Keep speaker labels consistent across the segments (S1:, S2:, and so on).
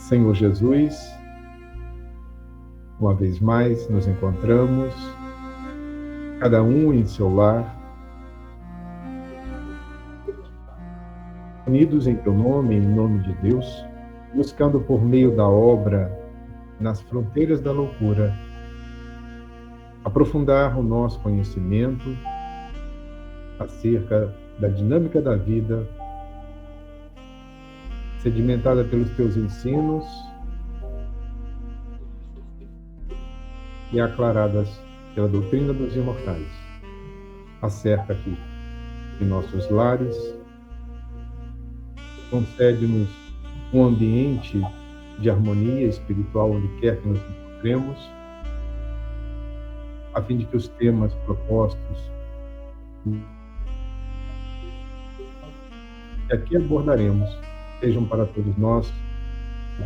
S1: Senhor Jesus, uma vez mais nos encontramos, cada um em seu lar, unidos em teu nome, em nome de Deus, buscando por meio da obra, nas fronteiras da loucura, aprofundar o nosso conhecimento acerca da dinâmica da vida, sedimentada pelos teus ensinos e aclaradas pela doutrina dos imortais, acerca aqui de nossos lares, concede-nos um ambiente de harmonia espiritual onde quer que nos encontremos, a fim de que os temas propostos que aqui abordaremos sejam para todos nós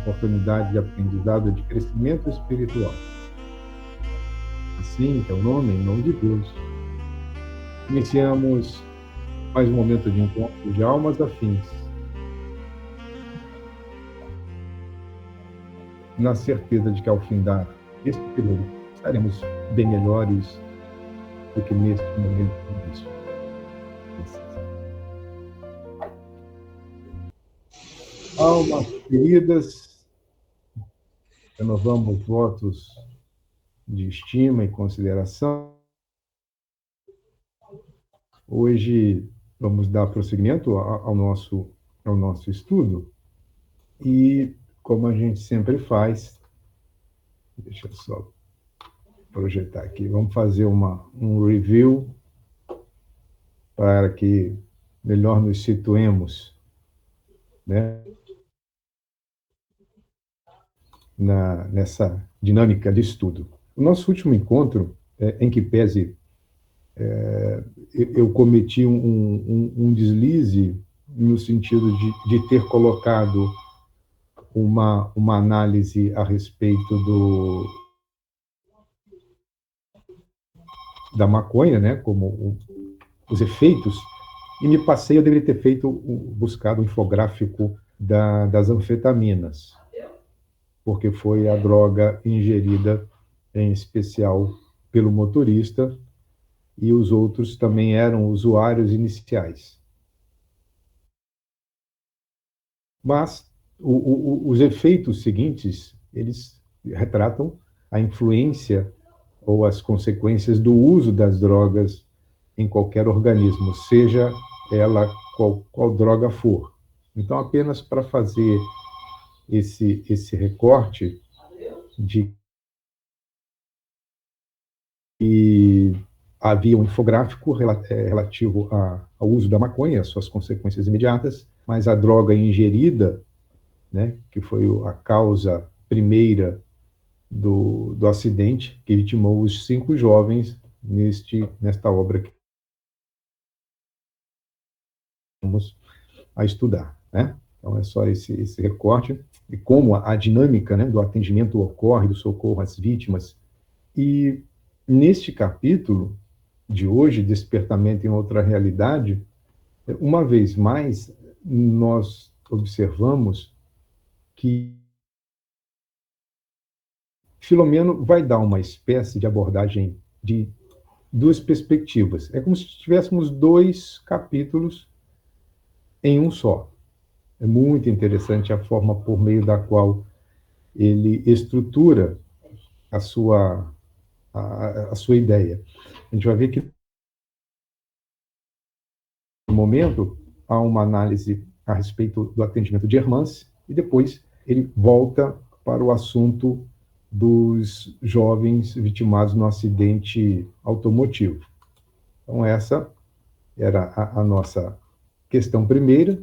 S1: oportunidade de aprendizado, de crescimento espiritual. Assim, em teu nome, em nome de Deus, iniciamos mais um momento de encontro de almas afins, na certeza de que ao findar este período estaremos bem melhores do que neste momento mesmo. Almas queridas, renovamos votos de estima e consideração. Hoje vamos dar prosseguimento ao nosso estudo e, como a gente sempre faz, deixa eu só projetar aqui, vamos fazer um review para que melhor nos situemos, né, nessa dinâmica de estudo. O nosso último encontro, em que pese eu cometi um deslize no sentido de ter colocado uma análise a respeito da maconha, né, como os efeitos, e me passei, eu deveria ter buscado um infográfico das anfetaminas, porque foi a droga ingerida, em especial, pelo motorista, e os outros também eram usuários iniciais. Mas os efeitos seguintes, eles retratam a influência ou as consequências do uso das drogas em qualquer organismo, seja ela qual droga for. Então, apenas para fazer esse recorte de que havia um infográfico relativo ao uso da maconha, suas consequências imediatas, mas a droga ingerida, né, que foi a causa primeira do acidente que vitimou os 5 jovens nesta obra que vamos a estudar, né? Então é só esse recorte e como a dinâmica, né, do atendimento ocorre, do socorro às vítimas. E neste capítulo de hoje, Despertamento em Outra Realidade, uma vez mais nós observamos que Filomeno vai dar uma espécie de abordagem de 2 perspectivas. É como se tivéssemos 2 capítulos em um só. É muito interessante a forma por meio da qual ele estrutura a sua ideia. A gente vai ver que, no momento, há uma análise a respeito do atendimento de Hermance, e depois ele volta para o assunto dos jovens vitimados no acidente automotivo. Então, essa era a nossa questão primeira.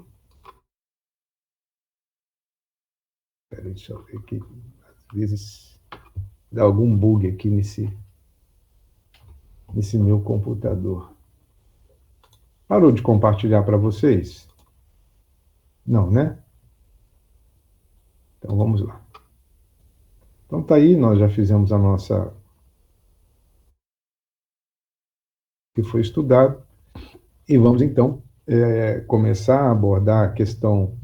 S1: Deixa eu ver aqui. Às vezes dá algum bug aqui nesse meu computador. Parou de compartilhar para vocês? Não, né? Então, vamos lá. Então, tá aí, nós já fizemos a nossa... que foi estudado. E vamos, então, começar a abordar a questão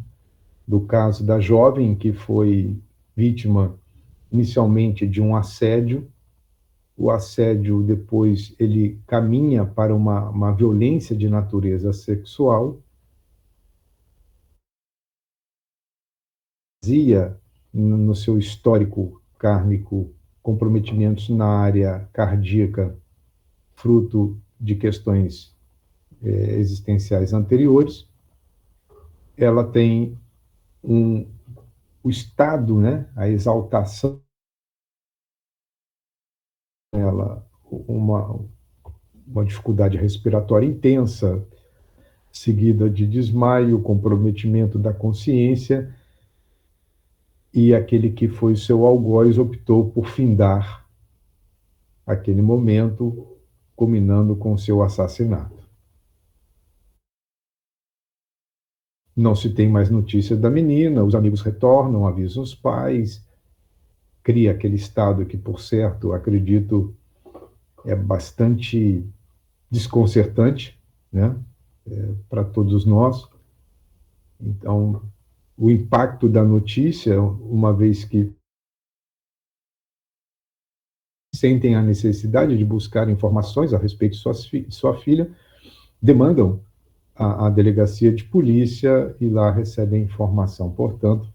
S1: do caso da jovem que foi vítima inicialmente de um assédio. O assédio depois ele caminha para uma violência de natureza sexual. Dizia no seu histórico kármico comprometimentos na área cardíaca, fruto de questões existenciais anteriores. Ela tem o estado, né, a exaltação, ela uma dificuldade respiratória intensa, seguida de desmaio, comprometimento da consciência, e aquele que foi seu algoz optou por findar aquele momento, culminando com seu assassinato. Não se tem mais notícias da menina, os amigos retornam, avisam os pais, cria aquele estado que, por certo, acredito, é bastante desconcertante, né, para todos nós. Então, o impacto da notícia, uma vez que sentem a necessidade de buscar informações a respeito de sua filha, demandam a delegacia de polícia e lá recebem informação, portanto,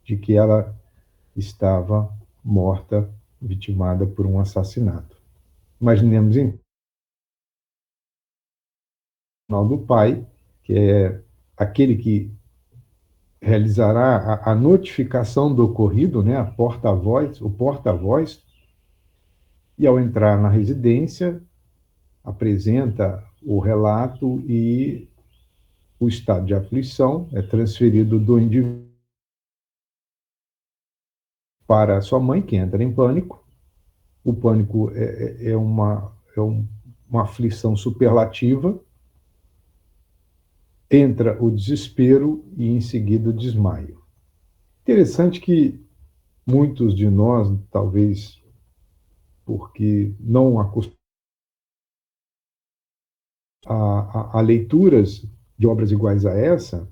S1: de que ela estava morta, vitimada por um assassinato. Imaginemos, então, do pai, que é aquele que realizará a notificação do ocorrido, né, a porta-voz, o porta-voz, e ao entrar na residência, apresenta o relato e o estado de aflição é transferido do indivíduo para a sua mãe, que entra em pânico. O pânico uma aflição superlativa, entra o desespero e, em seguida, o desmaio. Interessante que muitos de nós, talvez porque não acostumamos a leituras de obras iguais a essa,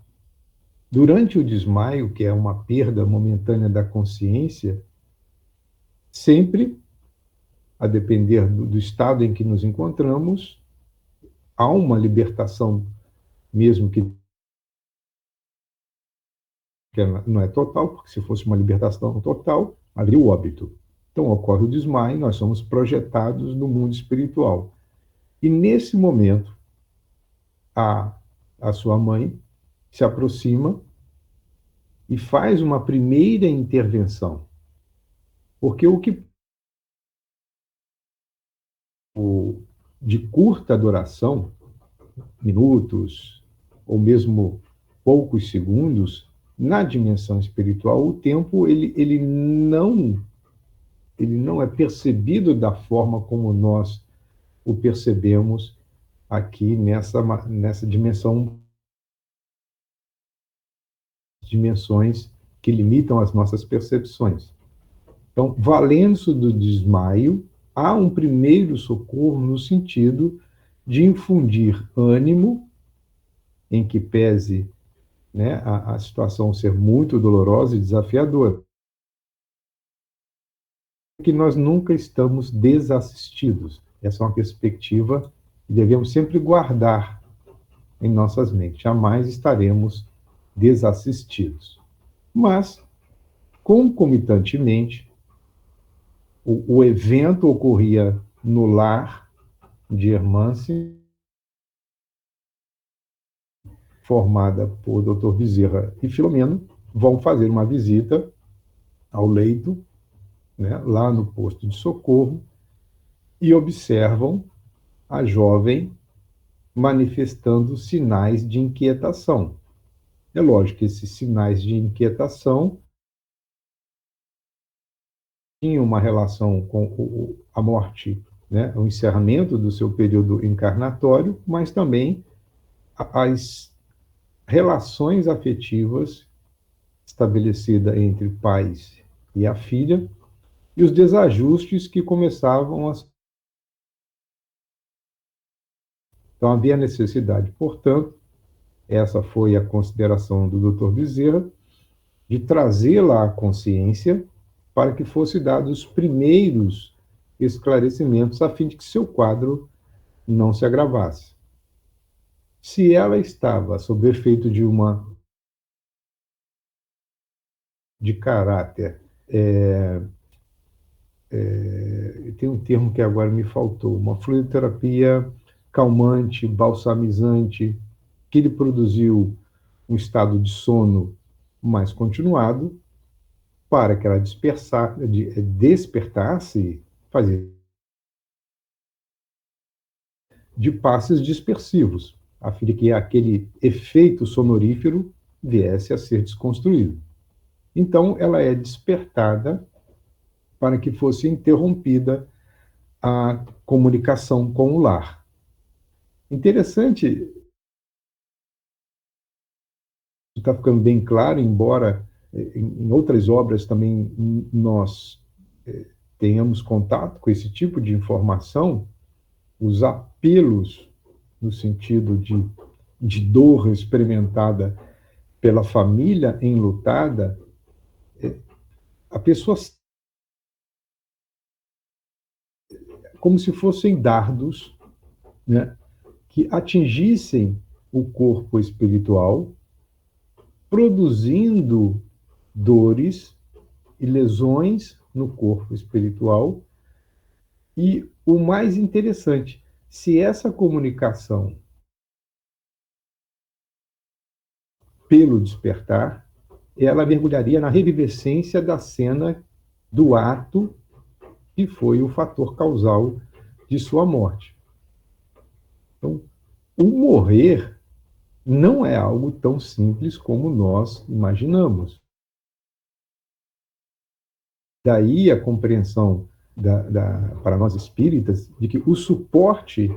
S1: durante o desmaio, que é uma perda momentânea da consciência, sempre, a depender do estado em que nos encontramos, há uma libertação, mesmo que não é total, porque se fosse uma libertação total, haveria o óbito. Então ocorre o desmaio, nós somos projetados no mundo espiritual. E nesse momento, a sua mãe se aproxima e faz uma primeira intervenção. Porque o que de curta duração, minutos, ou mesmo poucos segundos, na dimensão espiritual, o tempo ele não é percebido da forma como nós o percebemos aqui nessa dimensões que limitam as nossas percepções. Então, valendo-se do desmaio, há um primeiro socorro no sentido de infundir ânimo, em que pese, né, a situação ser muito dolorosa e desafiadora, que nós nunca estamos desassistidos. Essa é uma perspectiva que devemos sempre guardar em nossas mentes. Jamais estaremos desassistidos. Mas, concomitantemente, o evento ocorria no lar de Hermance, formada por Dr. Bezerra e Filomeno, vão fazer uma visita ao leito, né, lá no posto de socorro, e observam a jovem manifestando sinais de inquietação. É lógico que esses sinais de inquietação tinham uma relação com a morte, né, o encerramento do seu período encarnatório, mas também as relações afetivas estabelecidas entre pais e a filha e os desajustes que começavam a... Então havia necessidade, portanto, essa foi a consideração do Dr. Bezerra, de trazê-la à consciência para que fosse dados os primeiros esclarecimentos a fim de que seu quadro não se agravasse. Se ela estava sob efeito de caráter, tem um termo que agora me faltou, uma fluidoterapia calmante, balsamizante, que lhe produziu um estado de sono mais continuado, para que ela despertasse, fazer de passes dispersivos, a fim de que aquele efeito sonorífero viesse a ser desconstruído. Então, ela é despertada para que fosse interrompida a comunicação com o lar. Interessante, está ficando bem claro, embora em outras obras também nós tenhamos contato com esse tipo de informação, os apelos no sentido de dor experimentada pela família enlutada, a pessoa como se fossem dardos, né, que atingissem o corpo espiritual, produzindo dores e lesões no corpo espiritual. E o mais interessante, se essa comunicação pelo despertar, ela mergulharia na revivescência da cena do ato que foi o fator causal de sua morte. Então, o morrer não é algo tão simples como nós imaginamos. Daí a compreensão para nós espíritas de que o suporte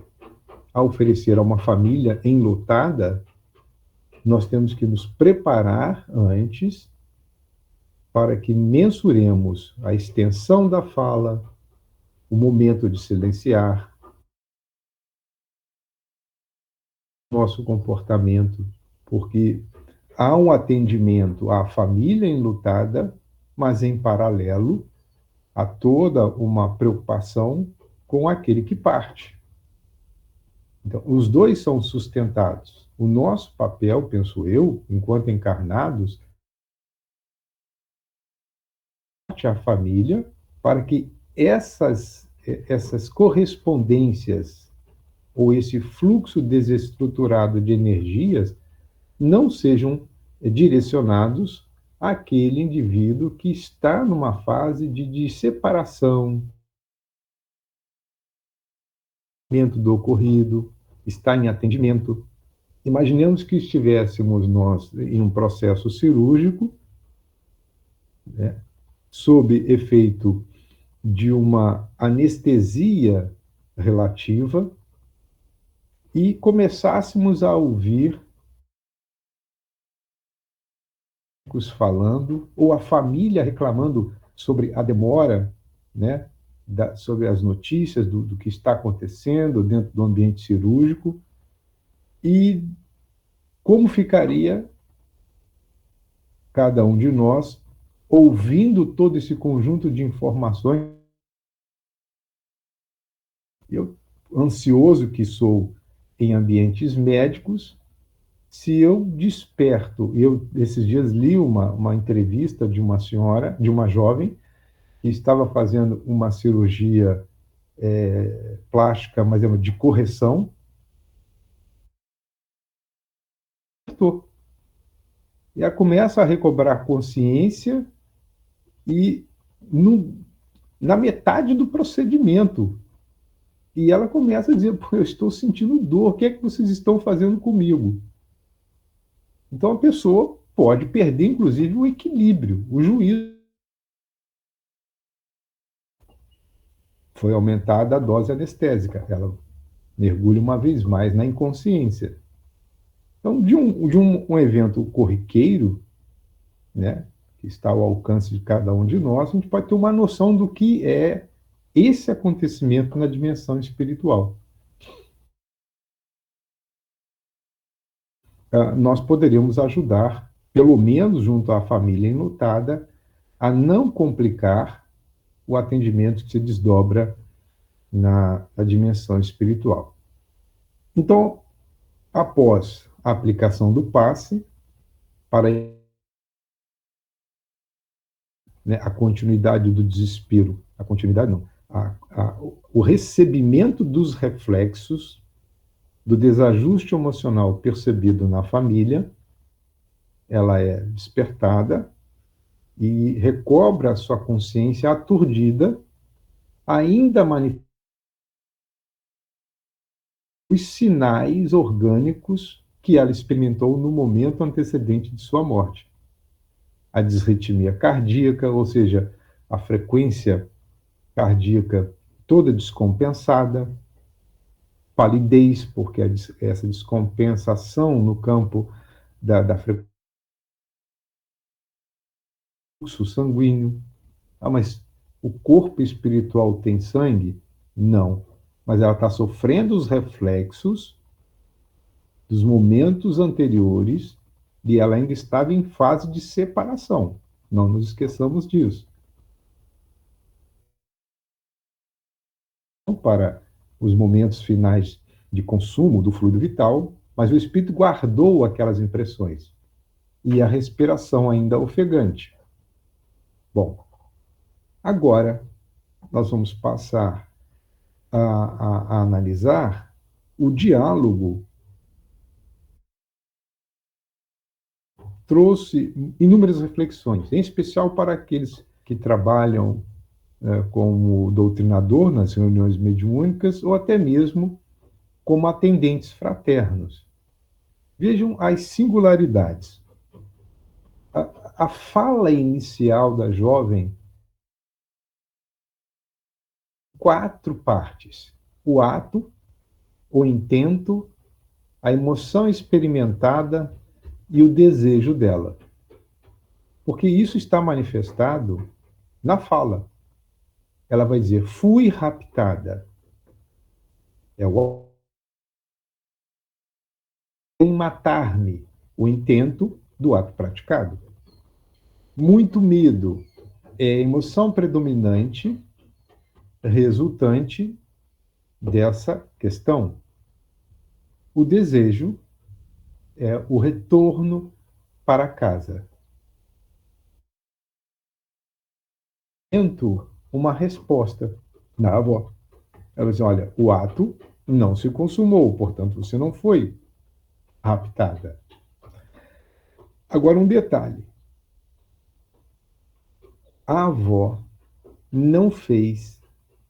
S1: a oferecer a uma família enlutada, nós temos que nos preparar antes para que mensuremos a extensão da fala, o momento de silenciar, nosso comportamento, porque há um atendimento à família enlutada, mas em paralelo há toda uma preocupação com aquele que parte. Então, os dois são sustentados. O nosso papel, penso eu, enquanto encarnados, é a família para que essas correspondências ou esse fluxo desestruturado de energias não sejam direcionados àquele indivíduo que está numa fase de separação do ocorrido, está em atendimento. Imaginemos que estivéssemos nós em um processo cirúrgico, né, sob efeito de uma anestesia relativa e começássemos a ouvir falando, ou a família reclamando sobre a demora, né, sobre as notícias do que está acontecendo dentro do ambiente cirúrgico, e como ficaria cada um de nós ouvindo todo esse conjunto de informações. Eu, ansioso que sou em ambientes médicos, se eu desperto, esses dias li uma entrevista de uma senhora, de uma jovem, que estava fazendo uma cirurgia plástica, mas de correção, e ela começa a recobrar consciência e na metade do procedimento, e ela começa a dizer, pô, eu estou sentindo dor, o que é que vocês estão fazendo comigo? Então a pessoa pode perder, inclusive, o equilíbrio, o juízo. Foi aumentada a dose anestésica, ela mergulha uma vez mais na inconsciência. Então, de um evento corriqueiro, né, que está ao alcance de cada um de nós, a gente pode ter uma noção do que é esse acontecimento na dimensão espiritual. Nós poderíamos ajudar pelo menos junto à família enlutada, a não complicar o atendimento que se desdobra na dimensão espiritual. Então, após a aplicação do passe, para, né, a continuidade do desespero, a continuidade não, o recebimento dos reflexos do desajuste emocional percebido na família, ela é despertada e recobra a sua consciência aturdida, ainda manifesta os sinais orgânicos que ela experimentou no momento antecedente de sua morte. A disritmia cardíaca, ou seja, a frequência cardíaca toda descompensada, palidez, porque essa descompensação no campo da fluxo sanguíneo. Ah, mas o corpo espiritual tem sangue? Não. Mas ela está sofrendo os reflexos dos momentos anteriores e ela ainda estava em fase de separação. Não nos esqueçamos disso. Para os momentos finais de consumo do fluido vital, mas o espírito guardou aquelas impressões. E a respiração ainda ofegante. Bom, agora nós vamos passar a analisar o diálogo. Trouxe inúmeras reflexões, em especial para aqueles que trabalham como doutrinador nas reuniões mediúnicas ou até mesmo como atendentes fraternos. Vejam as singularidades. A fala inicial da jovem, 4 partes: o ato, o intento, a emoção experimentada e o desejo dela. Porque isso está manifestado na fala. Ela vai dizer: fui raptada. É o em matar-me, o intento do ato praticado. Muito medo é a emoção predominante resultante dessa questão. O desejo é o retorno para casa. Uma resposta da avó. Ela diz: olha, o ato não se consumou, portanto você não foi raptada. Agora um detalhe. A avó não fez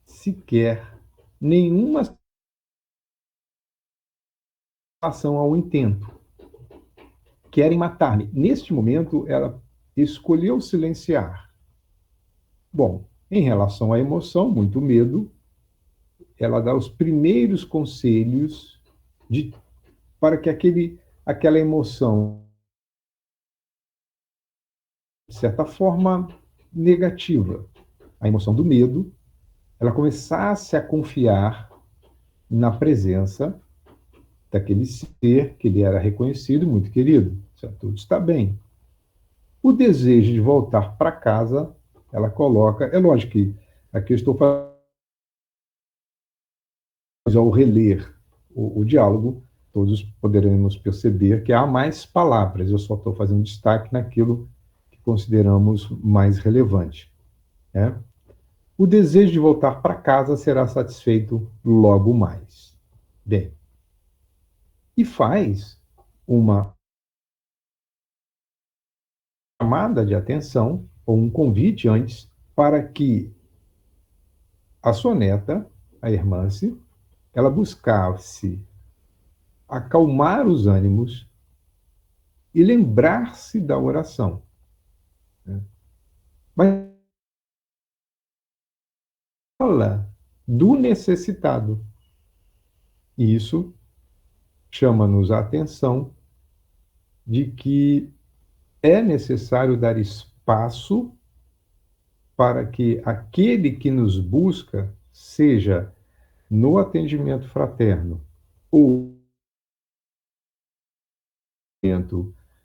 S1: sequer nenhuma ação ao intento. Querem matar-me. Neste momento, ela escolheu silenciar. Bom, em relação à emoção, muito medo, ela dá os primeiros conselhos para que aquela emoção, de certa forma, negativa, a emoção do medo, ela começasse a confiar na presença daquele ser que lhe era reconhecido e muito querido. Tudo está bem. O desejo de voltar para casa, ela coloca... É lógico que aqui eu estou fazendo, ao reler o diálogo, todos poderemos perceber que há mais palavras. Eu só estou fazendo destaque naquilo que consideramos mais relevante. Né? O desejo de voltar para casa será satisfeito logo mais. Bem, e faz uma chamada de atenção, ou um convite antes, para que a sua neta, a Hermance, ela buscasse acalmar os ânimos e lembrar-se da oração. Né? Mas fala do necessitado. E isso chama-nos a atenção de que é necessário dar espaço para que aquele que nos busca, seja no atendimento fraterno ou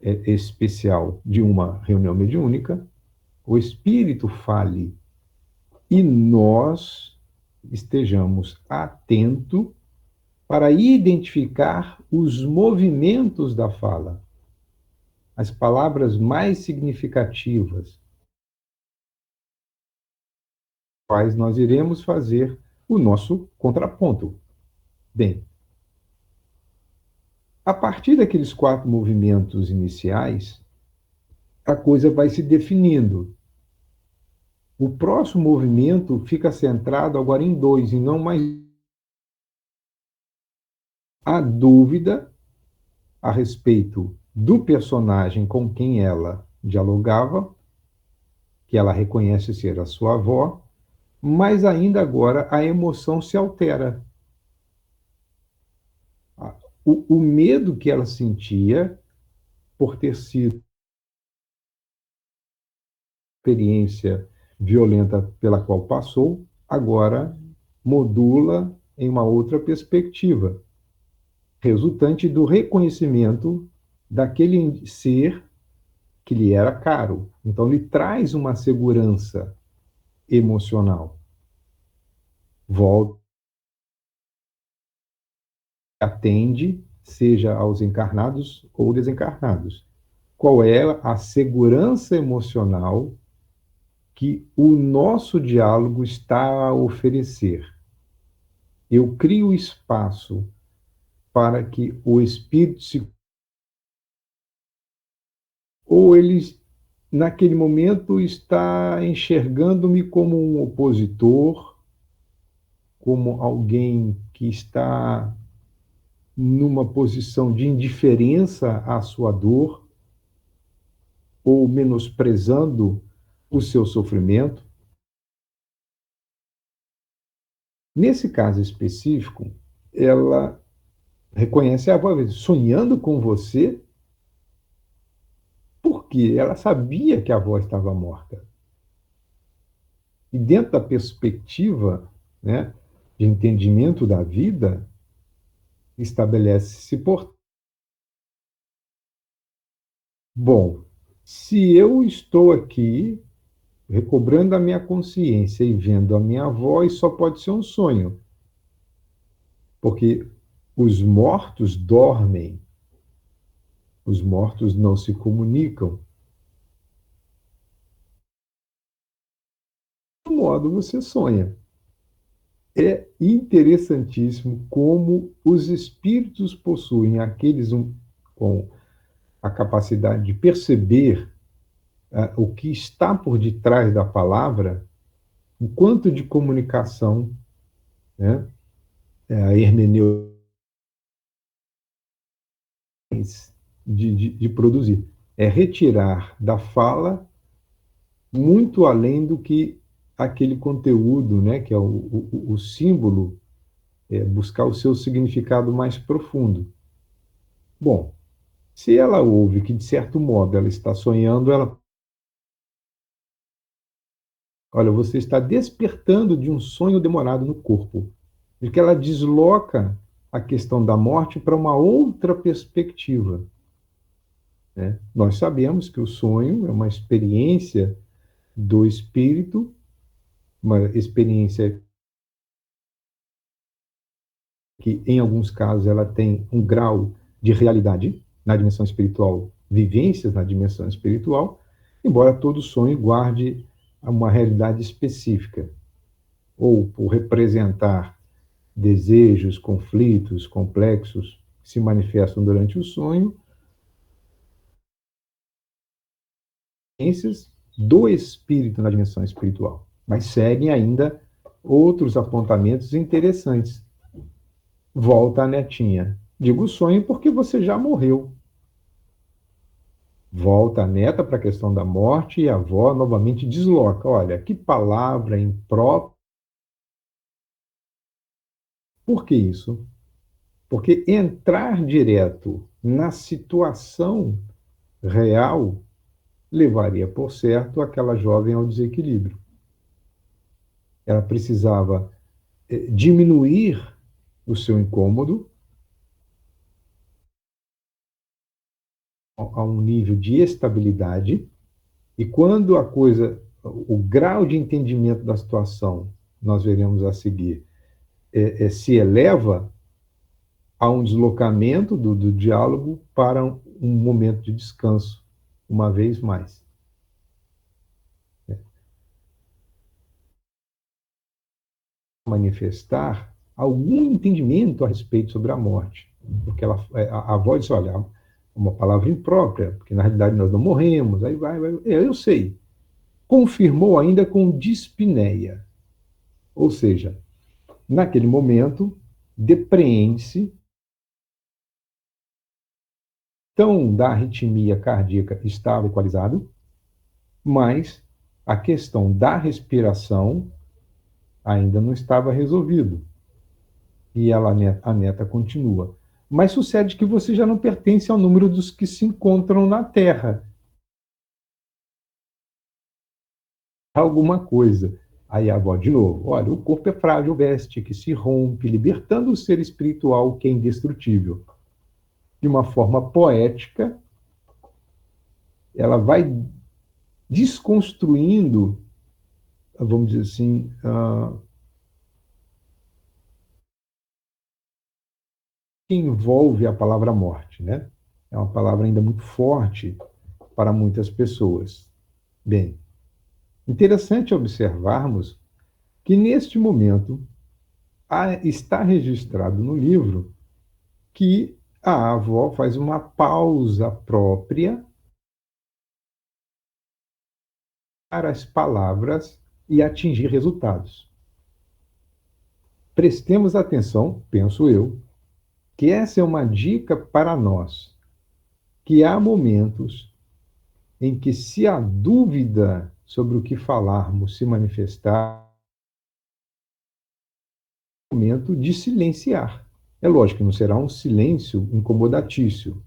S1: especial de uma reunião mediúnica, o espírito fale e nós estejamos atentos para identificar os movimentos da fala, as palavras mais significativas, quais nós iremos fazer o nosso contraponto. Bem, a partir daqueles 4 movimentos iniciais, a coisa vai se definindo. O próximo movimento fica centrado agora em 2, e não mais a dúvida a respeito do personagem com quem ela dialogava, que ela reconhece ser a sua avó, mas ainda agora a emoção se altera. O medo que ela sentia por ter sido experiência violenta pela qual passou, agora modula em uma outra perspectiva, resultante do reconhecimento daquele ser que lhe era caro. Então, lhe traz uma segurança emocional. Volta, atende, seja aos encarnados ou desencarnados. Qual é a segurança emocional que o nosso diálogo está a oferecer? Eu crio espaço para que o espírito se. Ou ele, naquele momento, está enxergando-me como um opositor, como alguém que está numa posição de indiferença à sua dor, ou menosprezando o seu sofrimento. Nesse caso específico, ela reconhece a voz, sonhando com você, porque ela sabia que a avó estava morta. E dentro da perspectiva, né, de entendimento da vida, estabelece-se por. Bom, se eu estou aqui recobrando a minha consciência e vendo a minha avó, isso só pode ser um sonho. Porque os mortos dormem, os mortos não se comunicam. De modo você sonha. É interessantíssimo como os espíritos possuem, aqueles com a capacidade de perceber o que está por detrás da palavra, o quanto de comunicação, né, a hermenêutica de produzir. É retirar da fala muito além do que aquele conteúdo, né, que é o símbolo, buscar o seu significado mais profundo. Bom, se ela ouve que, de certo modo, ela está sonhando, ela. Olha, você está despertando de um sonho demorado no corpo, de que ela desloca a questão da morte para uma outra perspectiva. Né? Nós sabemos que o sonho é uma experiência do espírito, uma experiência que, em alguns casos, ela tem um grau de realidade na dimensão espiritual, vivências na dimensão espiritual, embora todo sonho guarde uma realidade específica, ou por representar desejos, conflitos, complexos que se manifestam durante o sonho, vivências do espírito na dimensão espiritual. Mas seguem ainda outros apontamentos interessantes. Volta a netinha. Digo sonho porque você já morreu. Volta a neta para a questão da morte e a avó novamente desloca. Olha, que palavra imprópria. Por que isso? Porque entrar direto na situação real levaria, por certo, aquela jovem ao desequilíbrio. Ela precisava diminuir o seu incômodo, a um nível de estabilidade, e quando a coisa, o grau de entendimento da situação, nós veremos a seguir, se eleva a um deslocamento do diálogo para um momento de descanso, uma vez mais. Manifestar algum entendimento a respeito sobre a morte. Porque a avó disse, olha, uma palavra imprópria, porque na realidade nós não morremos, aí vai. Eu sei. Confirmou ainda com dispneia. Ou seja, naquele momento, depreende-se tão da arritmia cardíaca estava equalizado, mas a questão da respiração ainda não estava resolvido. E a neta continua. Mas sucede que você já não pertence ao número dos que se encontram na Terra. Alguma coisa. Aí a avó de novo, olha, o corpo é frágil, veste, que se rompe, libertando o ser espiritual que é indestrutível. De uma forma poética, ela vai desconstruindo, vamos dizer assim, que envolve a palavra morte, né? É uma palavra ainda muito forte para muitas pessoas. Bem, interessante observarmos que neste momento está registrado no livro que a avó faz uma pausa própria para as palavras e atingir resultados. Prestemos atenção, penso eu, que essa é uma dica para nós, que há momentos em que, se a dúvida sobre o que falarmos se manifestar, é o momento de silenciar. É lógico que não será um silêncio incomodatício,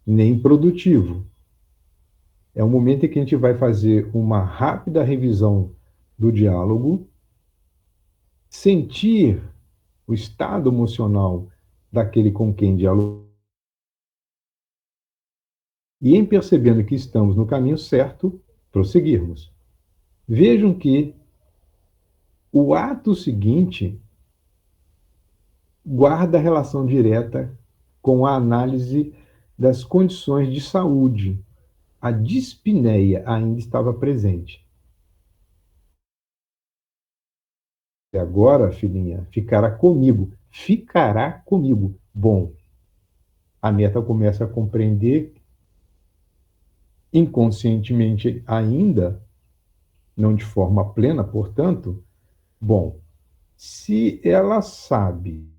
S1: nem produtivo. É um momento em que a gente vai fazer uma rápida revisão do diálogo, sentir o estado emocional daquele com quem dialogamos, e em percebendo que estamos no caminho certo, prosseguirmos. Vejam que o ato seguinte guarda relação direta com a análise das condições de saúde. A dispneia ainda estava presente. E agora, filhinha, ficará comigo. Ficará comigo. Bom, a neta começa a compreender inconscientemente ainda, não de forma plena, portanto, bom, se ela sabe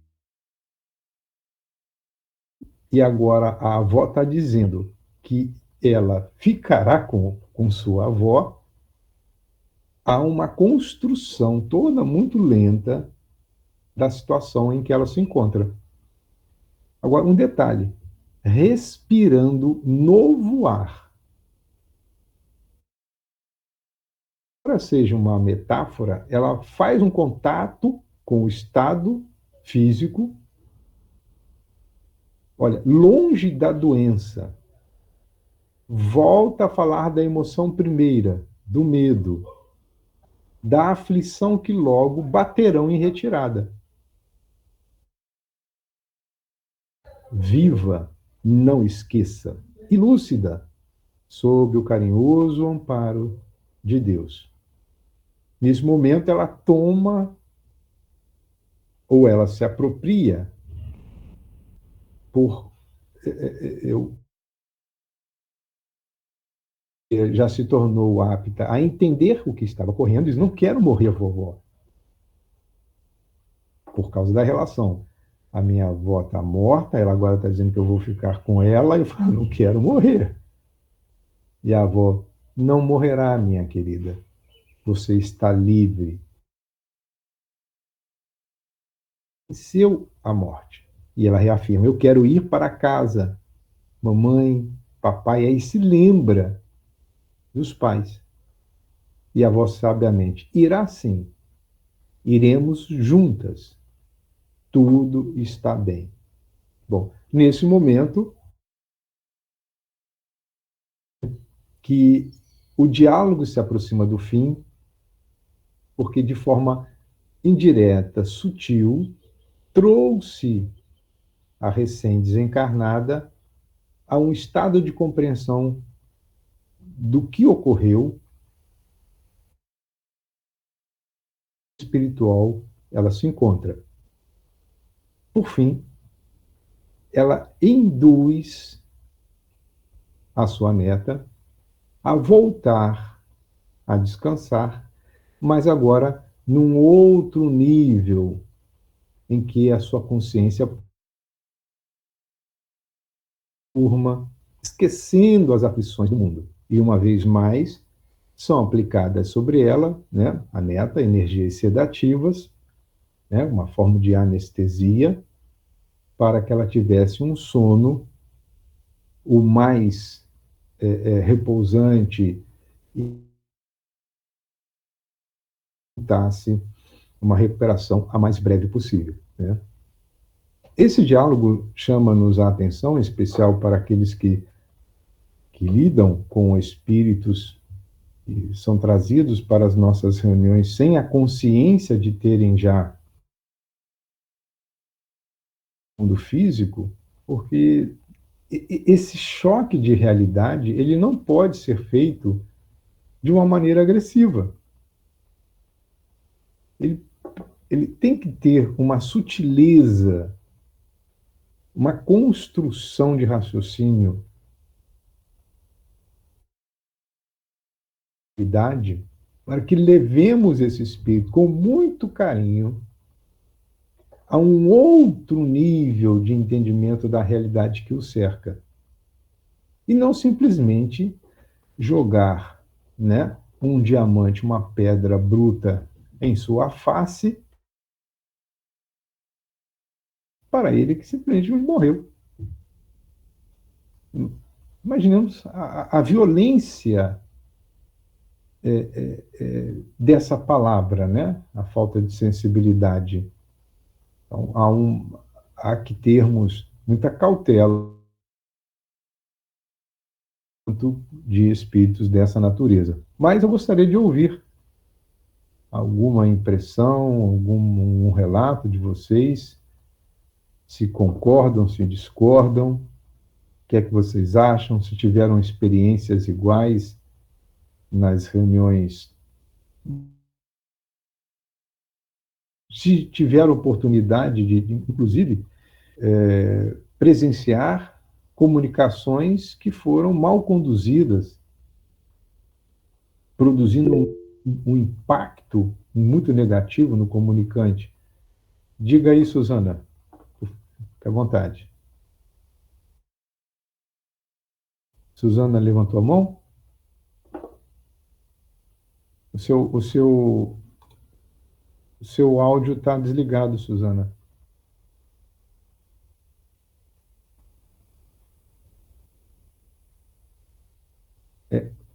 S1: e agora a avó está dizendo que ela ficará com sua avó, há uma construção toda muito lenta da situação em que ela se encontra. Agora, um detalhe: respirando novo ar. Para seja uma metáfora, ela faz um contato com o estado físico, olha, longe da doença, volta a falar da emoção primeira, do medo, da aflição que logo baterão em retirada. Viva, não esqueça, e lúcida, sob o carinhoso amparo de Deus. Nesse momento, ela toma ou ela se apropria por eu já se tornou apta a entender o que estava ocorrendo, diz, não quero morrer, vovó, por causa da relação. A minha avó está morta, ela agora está dizendo que eu vou ficar com ela, e eu falo, não quero morrer. E a avó, não morrerá, minha querida, você está livre. Venceu a morte. E ela reafirma, eu quero ir para casa, mamãe, papai, aí se lembra dos pais. E a avó sabiamente, irá sim, iremos juntas, tudo está bem. Bom, nesse momento, que o diálogo se aproxima do fim, porque de forma indireta, sutil, trouxe a recém-desencarnada a um estado de compreensão do que ocorreu espiritual, ela se encontra. Por fim, ela induz a sua neta a voltar a descansar, mas agora num outro nível em que a sua consciência turma, esquecendo as aflições do mundo. E uma vez mais, são aplicadas sobre ela, né, a neta, energias sedativas, né, uma forma de anestesia, para que ela tivesse um sono o mais repousante e tentasse uma recuperação a mais breve possível, né? Esse diálogo chama-nos a atenção, em especial para aqueles que lidam com espíritos e são trazidos para as nossas reuniões sem a consciência de terem já mundo físico, porque esse choque de realidade, ele não pode ser feito de uma maneira agressiva. Ele, ele tem que ter uma sutileza, uma construção de raciocínio, para que levemos esse espírito com muito carinho a um outro nível de entendimento da realidade que o cerca. E não simplesmente jogar, né, um diamante, uma pedra bruta em sua face, para ele que simplesmente morreu. Imaginemos a violência dessa palavra, né? A falta de sensibilidade. Então, há que termos muita cautela de espíritos dessa natureza. Mas eu gostaria de ouvir alguma impressão, algum relato de vocês, se concordam, se discordam, o que é que vocês acham, se tiveram experiências iguais nas reuniões, se tiveram oportunidade de inclusive, presenciar comunicações que foram mal conduzidas, produzindo um impacto muito negativo no comunicante. Diga aí, Suzana. Fique à vontade. Suzana levantou a mão? O seu áudio está desligado, Suzana.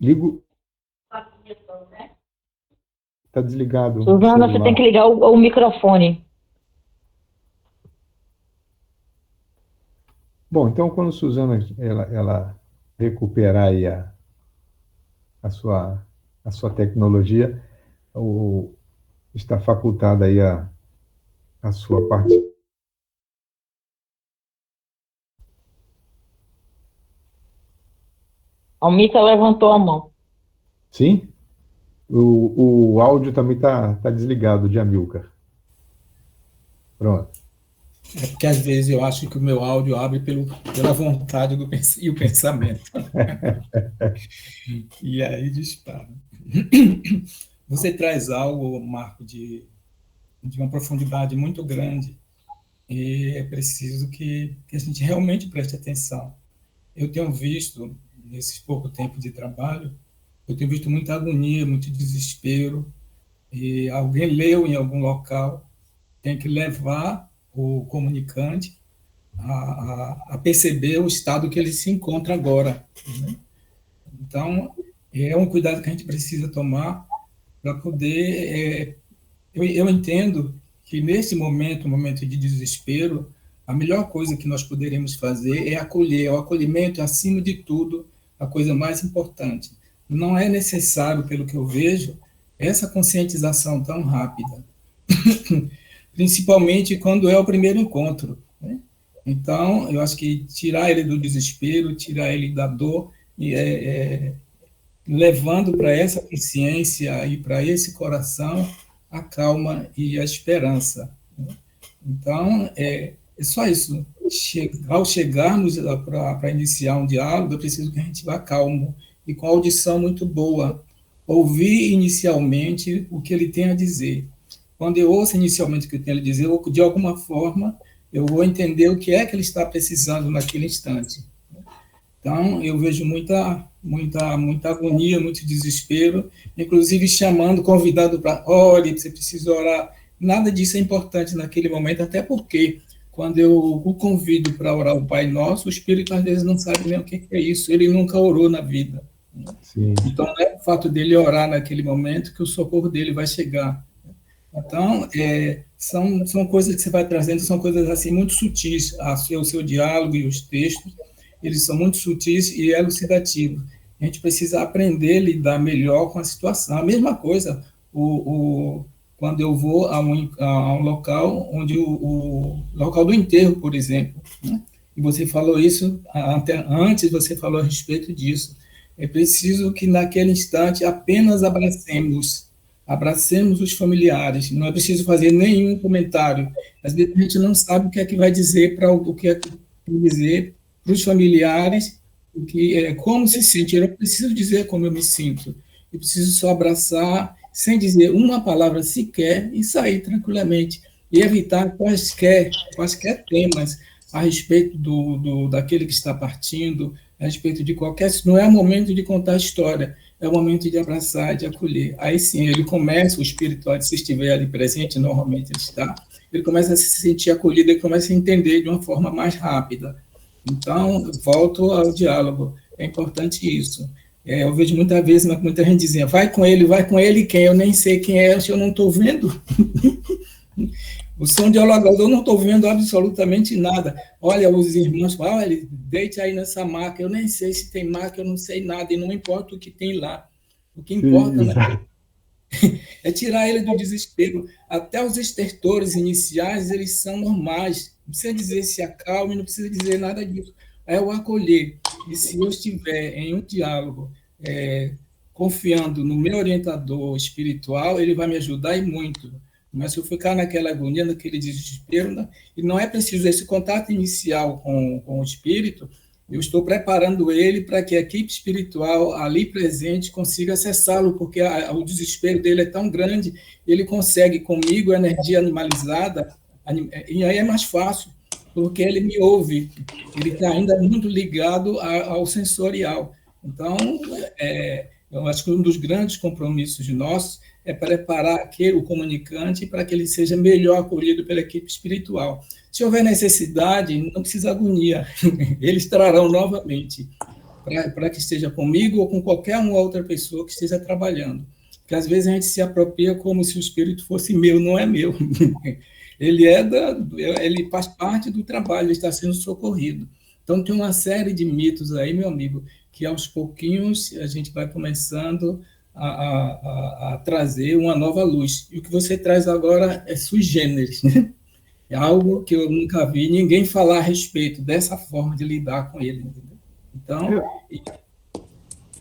S1: Ligo. Está desligado.
S2: Suzana, você tem que ligar o microfone.
S1: Bom, então quando Suzana ela recuperar aí a sua tecnologia, está facultada aí a sua parte.
S2: A Mica levantou a mão.
S1: Sim? O áudio também está desligado de Amilcar. Pronto.
S3: É porque às vezes eu acho que o meu áudio abre pela vontade e o pensamento. E aí dispara. Você traz algo, Marco, de uma profundidade muito grande, e é preciso que a gente realmente preste atenção. Eu tenho visto, nesse pouco tempo de trabalho, eu tenho visto muita agonia, muito desespero, e alguém leu em algum local, tem que levar o comunicante a perceber o estado que ele se encontra agora, né? Então, é um cuidado que a gente precisa tomar para poder... eu entendo que, nesse momento, um momento de desespero, a melhor coisa que nós poderemos fazer é acolher. O acolhimento, acima de tudo, a coisa mais importante. Não é necessário, pelo que eu vejo, essa conscientização tão rápida, principalmente quando é o primeiro encontro, né? Então, eu acho que tirar ele do desespero, tirar ele da dor, e levando para essa consciência e para esse coração a calma e a esperança, né? Então, é só isso. Ao chegarmos para iniciar um diálogo, eu preciso que a gente vá calmo e com audição muito boa. Ouvir inicialmente o que ele tem a dizer. Quando eu ouço inicialmente o que ele tem a dizer, de alguma forma, eu vou entender o que é que ele está precisando naquele instante. Então, eu vejo muita agonia, muito desespero, inclusive chamando, convidado para, olhe, você precisa orar. Nada disso é importante naquele momento, até porque quando eu o convido para orar o Pai Nosso, o Espírito às vezes não sabe nem o que é isso, ele nunca orou na vida.
S1: Sim.
S3: Então, não é o fato dele orar naquele momento que o socorro dele vai chegar. Então, são coisas que você vai trazendo, são coisas assim muito sutis. O seu diálogo e os textos, eles são muito sutis e elucidativos. A gente precisa aprender a lidar melhor com a situação. A mesma coisa, quando eu vou a um local onde o local do enterro, por exemplo, né? E você falou isso, até antes você falou a respeito disso. É preciso que naquele instante apenas abracemos os familiares, não é preciso fazer nenhum comentário. Às vezes a gente não sabe o que é que vai dizer o que é que vai dizer para os familiares, como se sente. Eu não preciso dizer como eu me sinto, eu preciso só abraçar, sem dizer uma palavra sequer, e sair tranquilamente, e evitar quaisquer temas a respeito daquele que está partindo, a respeito de qualquer... Não é o momento de contar a história, é o momento de abraçar, de acolher. Aí sim, ele começa, o espiritual, se estiver ali presente, normalmente ele está, ele começa a se sentir acolhido, ele começa a entender de uma forma mais rápida. Então, volto ao diálogo, é importante isso. Eu vejo muitas vezes muita gente dizendo, vai com ele quem? Eu nem sei quem é, se eu não estou vendo. O som dialogador, eu não estou vendo absolutamente nada. Olha, os irmãos falam, olha, deite aí nessa maca, eu nem sei se tem maca, eu não sei nada, e não importa o que tem lá. O que importa, né, é tirar ele do desespero. Até os estertores iniciais, eles são normais. Não precisa dizer se acalme, não precisa dizer nada disso. É o acolher. E se eu estiver em um diálogo, confiando no meu orientador espiritual, ele vai me ajudar e muito. Mas se eu ficar naquela agonia, naquele desespero, né, e não é preciso esse contato inicial com o espírito, eu estou preparando ele para que a equipe espiritual ali presente consiga acessá-lo, porque o desespero dele é tão grande, ele consegue comigo, a energia animalizada, e aí é mais fácil, porque ele me ouve, ele está ainda muito ligado ao sensorial. Então, eu acho que um dos grandes compromissos nossos é preparar o comunicante para que ele seja melhor acolhido pela equipe espiritual. Se houver necessidade, não precisa agonia, eles trarão novamente, para que esteja comigo ou com qualquer uma outra pessoa que esteja trabalhando. Porque às vezes a gente se apropria como se o espírito fosse meu, não é meu. Ele faz parte do trabalho, ele está sendo socorrido. Então tem uma série de mitos aí, meu amigo, que aos pouquinhos a gente vai começando a trazer uma nova luz. E o que você traz agora é sui generis, né? É algo que eu nunca vi ninguém falar a respeito dessa forma de lidar com ele. Entendeu? Então,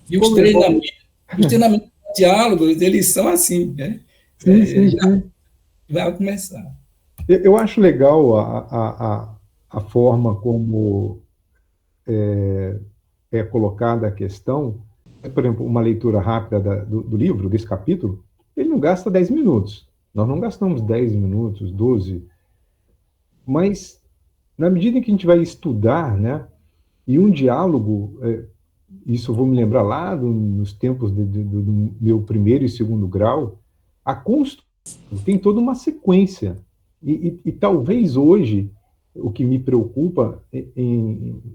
S3: e os treinamentos de diálogos, eles são assim, né? Já vai começar.
S1: Eu acho legal a forma como é colocada a questão. Por exemplo, uma leitura rápida do livro, desse capítulo, ele não gasta 10 minutos. Nós não gastamos 10 minutos, 12. Mas, na medida em que a gente vai estudar, né, e um diálogo, isso eu vou me lembrar lá nos tempos do meu primeiro e segundo grau, a construção tem toda uma sequência. E talvez hoje, o que me preocupa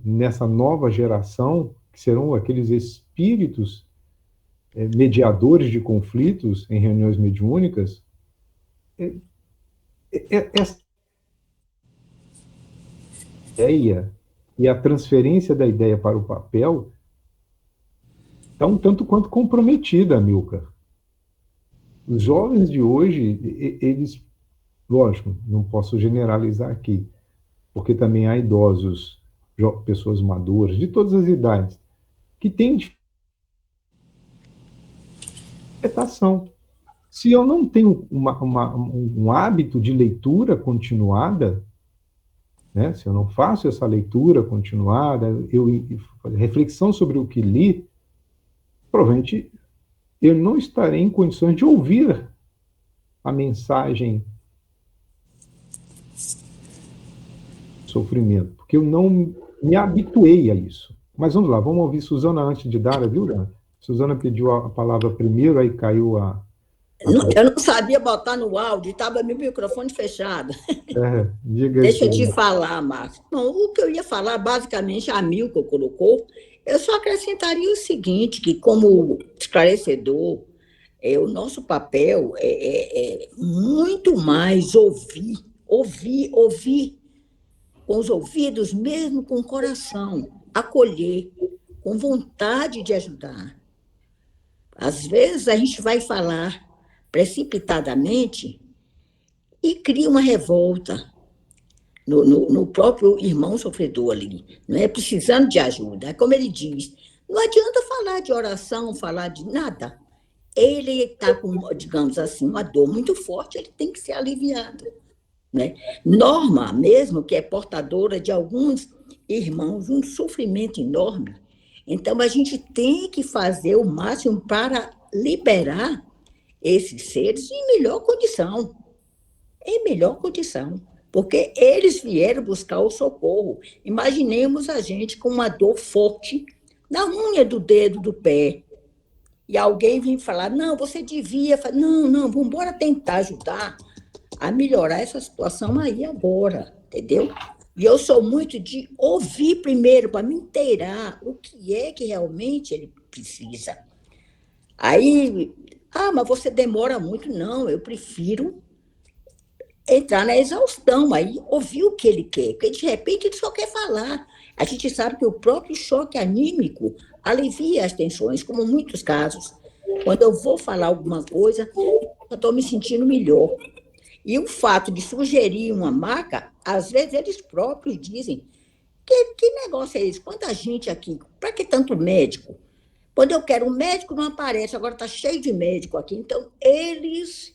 S1: nessa nova geração, que serão aqueles espíritos mediadores de conflitos em reuniões mediúnicas, essa ideia e a transferência da ideia para o papel está um tanto quanto comprometida, Amilcar. Os jovens de hoje, eles, lógico, não posso generalizar aqui, porque também há idosos, pessoas maduras, de todas as idades, que têm interpretação. Se eu não tenho um hábito de leitura continuada, né, se eu não faço essa leitura continuada, reflexão sobre o que li, provavelmente eu não estarei em condições de ouvir a mensagem sofrimento, porque eu não me habituei a isso. Mas vamos lá, vamos ouvir Suzana antes de Dara, viu, Dara? Suzana pediu a palavra primeiro, aí caiu a...
S4: Eu não sabia botar no áudio, estava meu microfone fechado. Deixa eu te falar, Marcos. Bom, o que eu ia falar, basicamente, a Milka colocou, eu só acrescentaria o seguinte, que como esclarecedor, o nosso papel é muito mais ouvir com os ouvidos, mesmo com o coração, acolher, com vontade de ajudar. Às vezes a gente vai falar precipitadamente e cria uma revolta no próprio irmão sofredor ali, não é? Precisando de ajuda. É como ele diz, não adianta falar de oração, falar de nada. Ele está com, digamos assim, uma dor muito forte, ele tem que ser aliviado, né? Norma, mesmo, que é portadora de alguns irmãos, um sofrimento enorme. Então, a gente tem que fazer o máximo para liberar esses seres em melhor condição, porque eles vieram buscar o socorro. Imaginemos a gente com uma dor forte na unha do dedo do pé, e alguém vem falar, não, você devia, não, vamos embora tentar ajudar a melhorar essa situação aí agora, entendeu? E eu sou muito de ouvir primeiro, para me inteirar o que é que realmente ele precisa. Aí, mas você demora muito. Não, eu prefiro entrar na exaustão, aí ouvir o que ele quer, porque de repente ele só quer falar. A gente sabe que o próprio choque anímico alivia as tensões, como em muitos casos. Quando eu vou falar alguma coisa, eu estou me sentindo melhor. E o fato de sugerir uma maca, às vezes eles próprios dizem, que negócio é esse? Quanta gente aqui, para que tanto médico? Quando eu quero um médico, não aparece, agora está cheio de médico aqui. Então, eles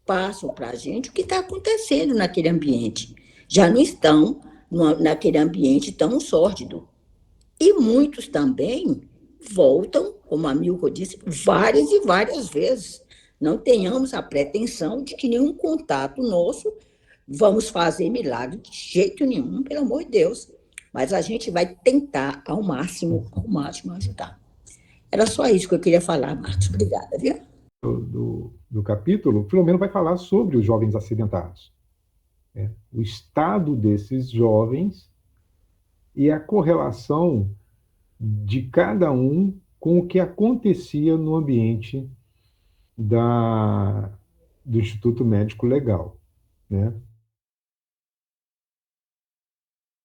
S4: passam para a gente o que está acontecendo naquele ambiente. Já não estão naquele ambiente tão sórdido. E muitos também voltam, como a Milka disse, várias e várias vezes. Não tenhamos a pretensão de que nenhum contato nosso vamos fazer milagre de jeito nenhum, pelo amor de Deus. Mas a gente vai tentar ao máximo ajudar. Era só isso que eu queria falar, Marcos. Obrigada, viu?
S1: Do capítulo, Filomeno vai falar sobre os jovens acidentados. O estado desses jovens e a correlação de cada um com o que acontecia no ambiente do Instituto Médico Legal, né?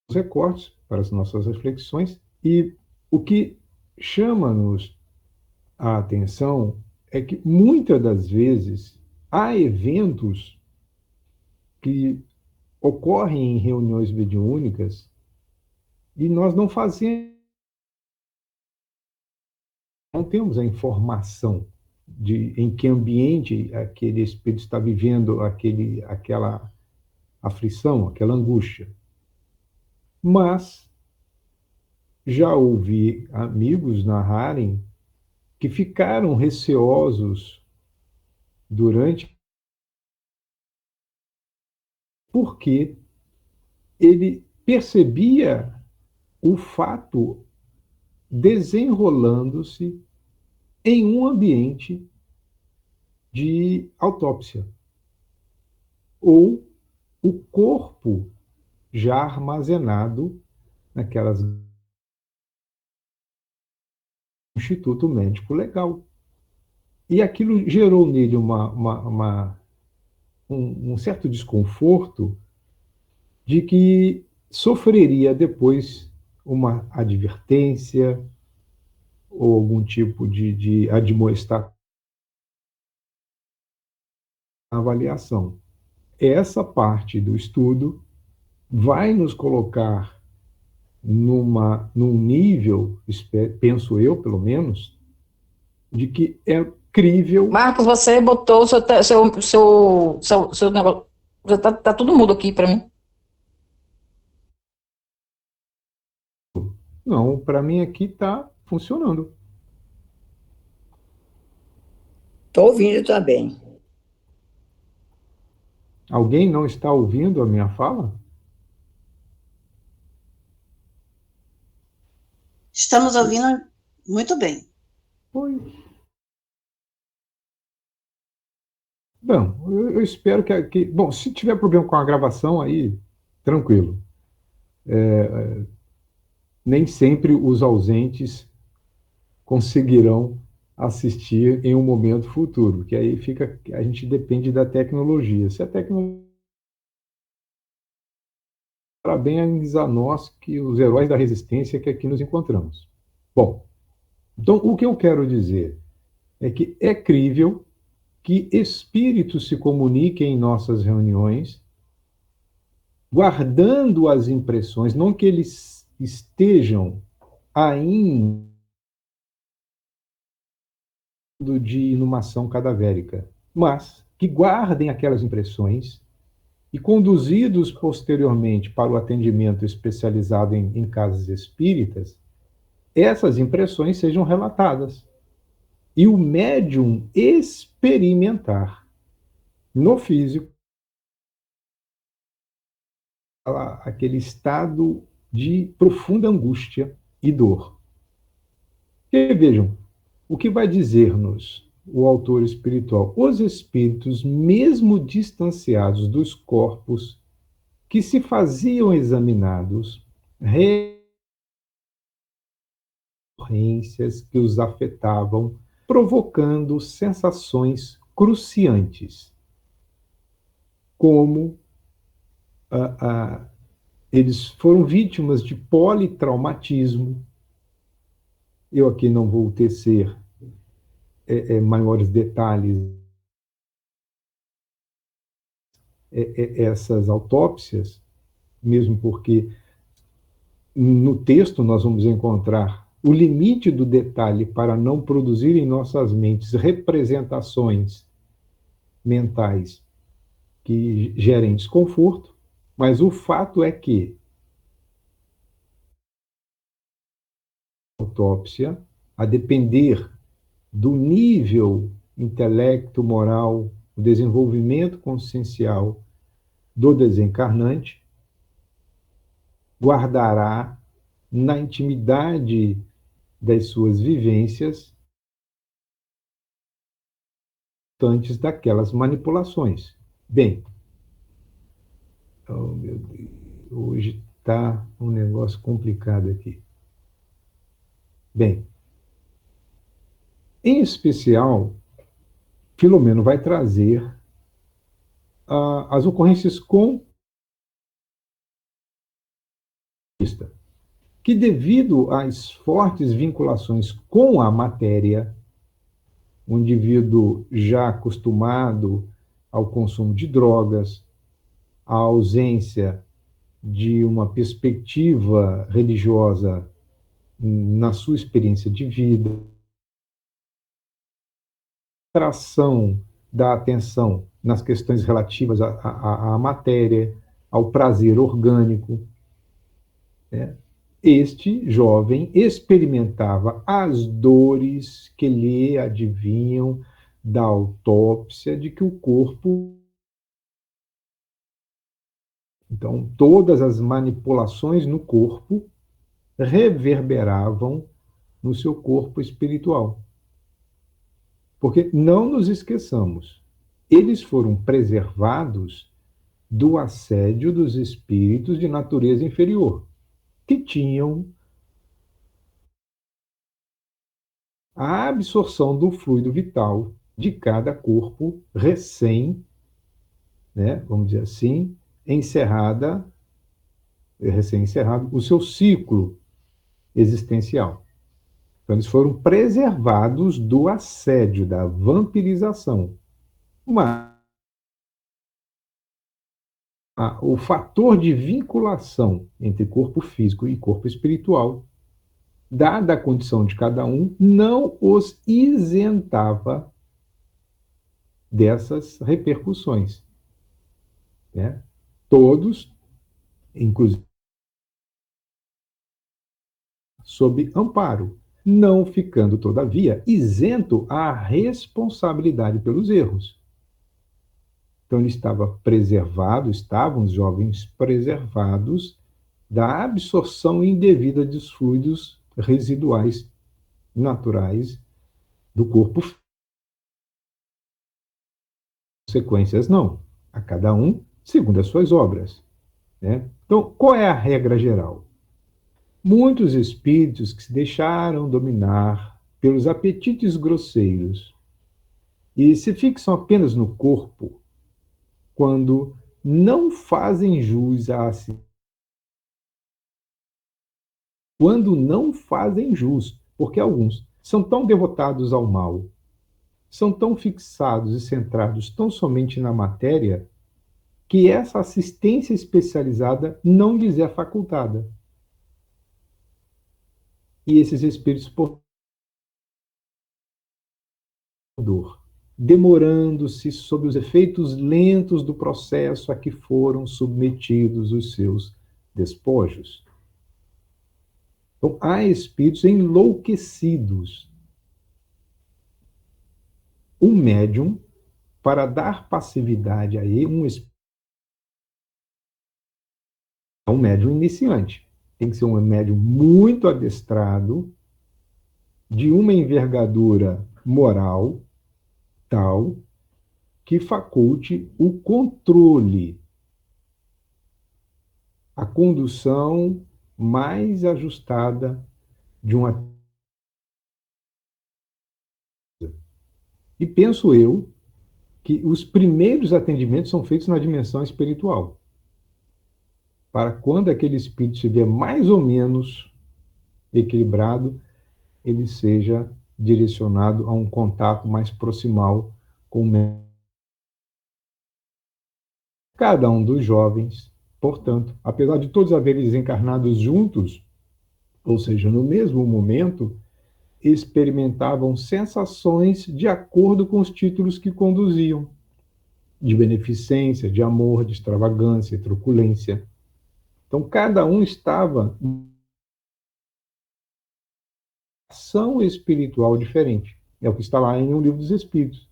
S1: Os recortes para as nossas reflexões, e o que chama-nos a atenção é que muitas das vezes há eventos que ocorrem em reuniões mediúnicas e nós não temos a informação de em que ambiente aquele espírito está vivendo aquela aflição, aquela angústia. Mas já ouvi amigos narrarem que ficaram receosos porque ele percebia o fato desenrolando-se em um ambiente de autópsia, ou o corpo já armazenado naquelas Instituto Médico Legal. E aquilo gerou nele um certo desconforto de que sofreria depois uma advertência, ou algum tipo de admoestar avaliação. Essa parte do estudo vai nos colocar num nível, penso eu, pelo menos, de que é crível.
S5: Marcos, você botou o seu negócio. Tá tudo mudo aqui para mim.
S1: Não, para mim aqui está funcionando.
S4: Estou ouvindo também.
S1: Alguém não está ouvindo a minha fala?
S6: Estamos ouvindo muito bem.
S1: Oi. Bom, eu espero que. Bom, se tiver problema com a gravação, aí, tranquilo. Nem sempre os ausentes conseguirão assistir em um momento futuro, que aí a gente depende da tecnologia. Se a tecnologia, parabéns a nós, que os heróis da resistência que aqui nos encontramos. Bom, então o que eu quero dizer é que é crível que espíritos se comuniquem em nossas reuniões, guardando as impressões, não que eles estejam ainda de inumação cadavérica, mas que guardem aquelas impressões e, conduzidos posteriormente para o atendimento especializado em casas espíritas, essas impressões sejam relatadas. E o médium experimentar no físico aquele estado de profunda angústia e dor. E vejam, o que vai dizer-nos o autor espiritual? Os espíritos, mesmo distanciados dos corpos que se faziam examinados, recorrências que os afetavam, provocando sensações cruciantes, como eles foram vítimas de politraumatismo. Eu aqui não vou tecer maiores detalhes. Essas autópsias, mesmo porque no texto nós vamos encontrar o limite do detalhe para não produzir em nossas mentes representações mentais que gerem desconforto, mas o fato é que a autópsia, a depender do nível intelecto, moral, o desenvolvimento consciencial do desencarnante, guardará na intimidade das suas vivências antes daquelas manipulações. Bem, oh, meu Deus, hoje está um negócio complicado aqui. Bem, em especial, Filomeno vai trazer as ocorrências com que, devido às fortes vinculações com a matéria, um indivíduo já acostumado ao consumo de drogas, à ausência de uma perspectiva religiosa na sua experiência de vida, tração da atenção nas questões relativas à matéria, ao prazer orgânico, né? Este jovem experimentava as dores que lhe advinham da autópsia de que o corpo... Então, todas as manipulações no corpo reverberavam no seu corpo espiritual. Porque não nos esqueçamos, eles foram preservados do assédio dos espíritos de natureza inferior, que tinham a absorção do fluido vital de cada corpo recém, né, vamos dizer assim, recém-encerrado o seu ciclo existencial. Então, eles foram preservados do assédio, da vampirização. Mas o fator de vinculação entre corpo físico e corpo espiritual, dada a condição de cada um, não os isentava dessas repercussões, né? Todos, inclusive, sob amparo, não ficando, todavia, isento à responsabilidade pelos erros. Então, ele estava preservado, estavam os jovens preservados da absorção indevida dos fluidos residuais naturais do corpo. Consequências não, a cada um segundo as suas obras, né? Então, qual é a regra geral? Muitos espíritos que se deixaram dominar pelos apetites grosseiros e se fixam apenas no corpo, quando não fazem jus a si. Quando não fazem jus, porque alguns são tão devotados ao mal, são tão fixados e centrados tão somente na matéria, que essa assistência especializada não lhes é facultada. E esses espíritos, por dor, demorando-se sob os efeitos lentos do processo a que foram submetidos os seus despojos. Então, há espíritos enlouquecidos. Um médium, para dar passividade a ele, um médium iniciante. Tem que ser um médium muito adestrado, de uma envergadura moral tal, que faculte o controle, a condução mais ajustada de uma. E penso eu que os primeiros atendimentos são feitos na dimensão espiritual, para quando aquele espírito estiver mais ou menos equilibrado, ele seja direcionado a um contato mais proximal com o médium. Cada um dos jovens, portanto, apesar de todos haverem desencarnados juntos, ou seja, no mesmo momento, experimentavam sensações de acordo com os títulos que conduziam, de beneficência, de amor, de extravagância, truculência. Então, cada um estava em uma ação espiritual diferente. É o que está lá em O Livro dos Espíritos.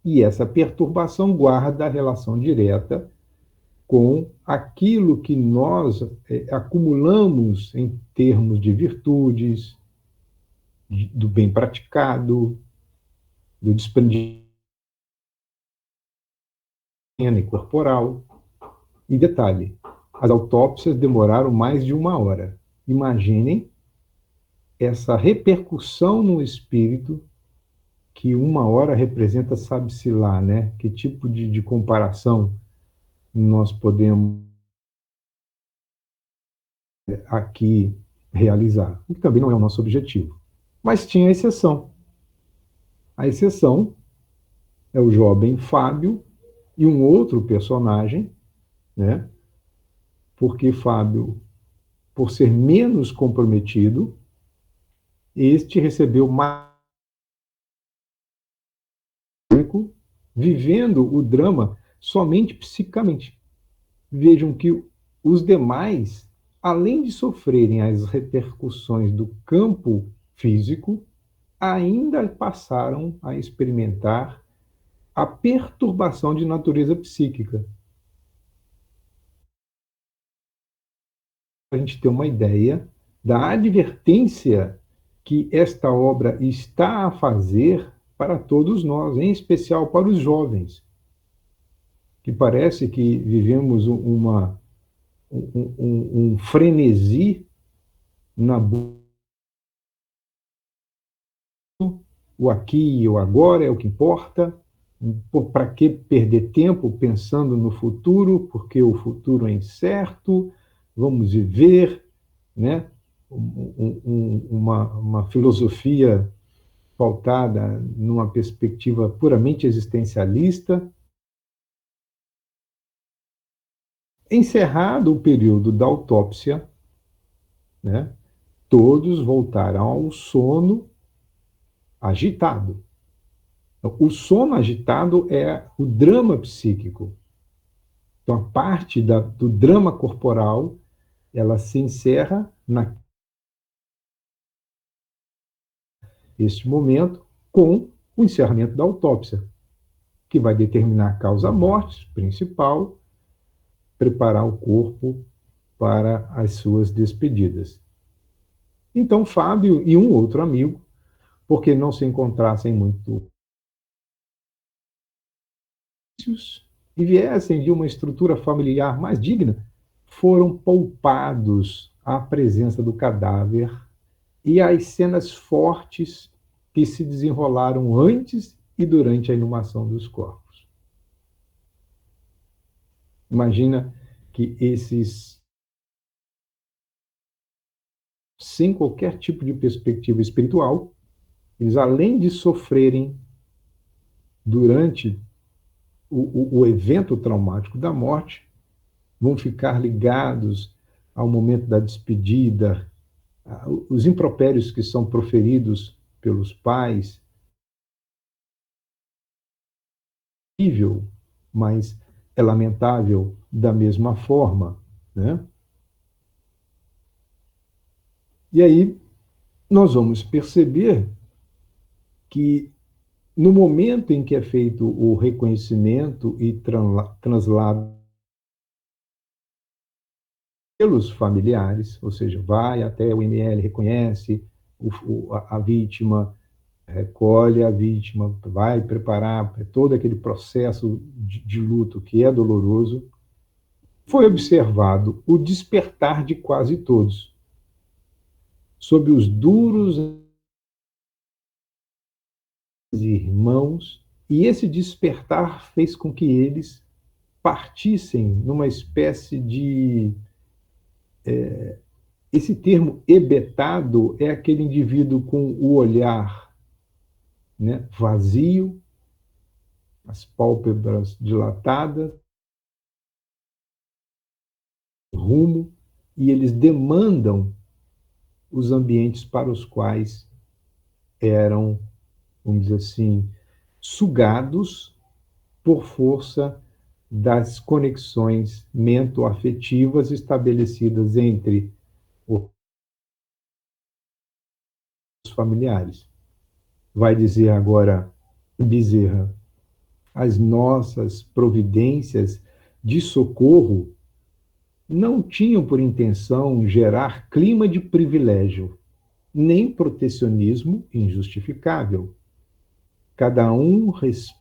S1: E essa perturbação guarda a relação direta com aquilo que nós acumulamos em termos de virtudes, do bem praticado, do desprendimento corporal. E detalhe, as autópsias demoraram mais de 1 hora. Imaginem essa repercussão no espírito que 1 hora representa, sabe-se lá, né? Que tipo de comparação nós podemos aqui realizar? O que também não é o nosso objetivo. Mas tinha exceção. A exceção é o jovem Fábio e um outro personagem, né? Porque Fábio, por ser menos comprometido, este recebeu mais, vivendo o drama somente psicamente. Vejam que os demais, além de sofrerem as repercussões do campo físico, ainda passaram a experimentar a perturbação de natureza psíquica. Para a gente ter uma ideia da advertência que esta obra está a fazer para todos nós, em especial para os jovens, que parece que vivemos um frenesi na o aqui e o agora é o que importa. Para que perder tempo pensando no futuro, porque o futuro é incerto, vamos viver, né? uma filosofia pautada numa perspectiva puramente existencialista. Encerrado o período da autópsia, né, todos voltaram ao sono agitado. O sono agitado é o drama psíquico. Então, a parte do drama corporal, ela se encerra neste momento com o encerramento da autópsia, que vai determinar a causa-morte principal, preparar o corpo para as suas despedidas. Então, Fábio e um outro amigo, porque não se encontrassem muito e viessem de uma estrutura familiar mais digna, foram poupados à presença do cadáver e às cenas fortes que se desenrolaram antes e durante a inumação dos corpos. Imagina que esses, sem qualquer tipo de perspectiva espiritual, eles, além de sofrerem durante o evento traumático da morte, vão ficar ligados ao momento da despedida, os impropérios que são proferidos pelos pais, mas é lamentável da mesma forma, né? E aí nós vamos perceber que no momento em que é feito o reconhecimento e translado pelos familiares, ou seja, vai até o ML, reconhece a vítima, recolhe a vítima, vai preparar todo aquele processo de luto que é doloroso, foi observado o despertar de quase todos, sob os duros irmãos, e esse despertar fez com que eles partissem numa espécie de... esse termo hebetado é aquele indivíduo com o olhar, né, vazio, as pálpebras dilatadas, rumo, e eles demandam os ambientes para os quais eram, vamos dizer assim, sugados por força das conexões mento-afetivas estabelecidas entre os familiares. Vai dizer agora Bezerra, as nossas providências de socorro não tinham por intenção gerar clima de privilégio, nem protecionismo injustificável. Cada um respeita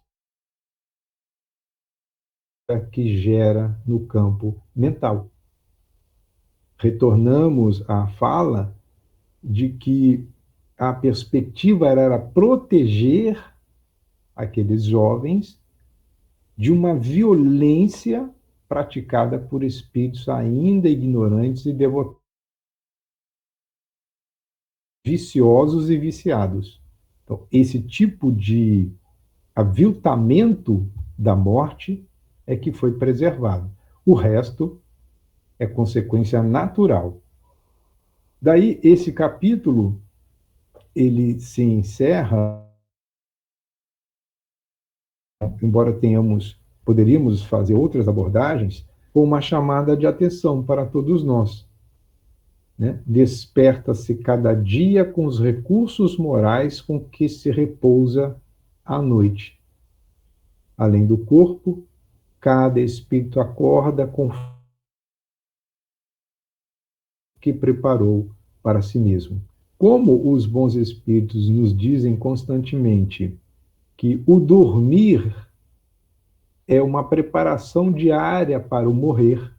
S1: que gera no campo mental. Retornamos à fala de que a perspectiva era proteger aqueles jovens de uma violência praticada por espíritos ainda ignorantes e devotos, viciosos e viciados. Então, esse tipo de aviltamento da morte é que foi preservado. O resto é consequência natural. Daí, esse capítulo, ele se encerra, embora poderíamos fazer outras abordagens, com uma chamada de atenção para todos nós, né? Desperta-se cada dia com os recursos morais com que se repousa à noite. Além do corpo, cada espírito acorda com o que preparou para si mesmo. Como os bons espíritos nos dizem constantemente que o dormir é uma preparação diária para o morrer,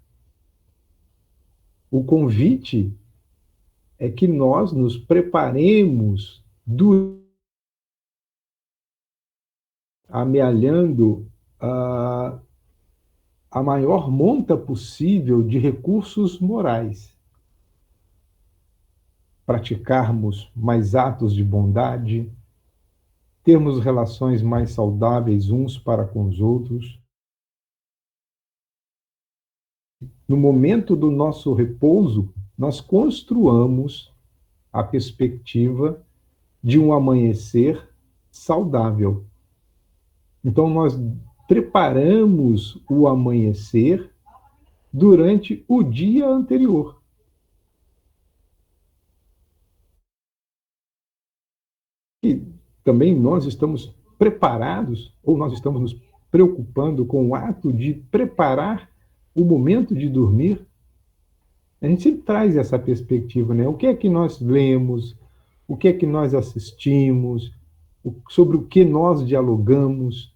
S1: o convite é que nós nos preparemos amealhando a maior monta possível de recursos morais. praticarmos mais atos de bondade, termos relações mais saudáveis uns para com os outros. No momento do nosso repouso, nós construamos a perspectiva de um amanhecer saudável. Então, nós preparamos o amanhecer durante o dia anterior. E também nós estamos preparados, ou nós estamos nos preocupando com o ato de preparar o momento de dormir. A gente sempre traz essa perspectiva, né? O que é que nós lemos, o que é que nós assistimos, sobre o que nós dialogamos.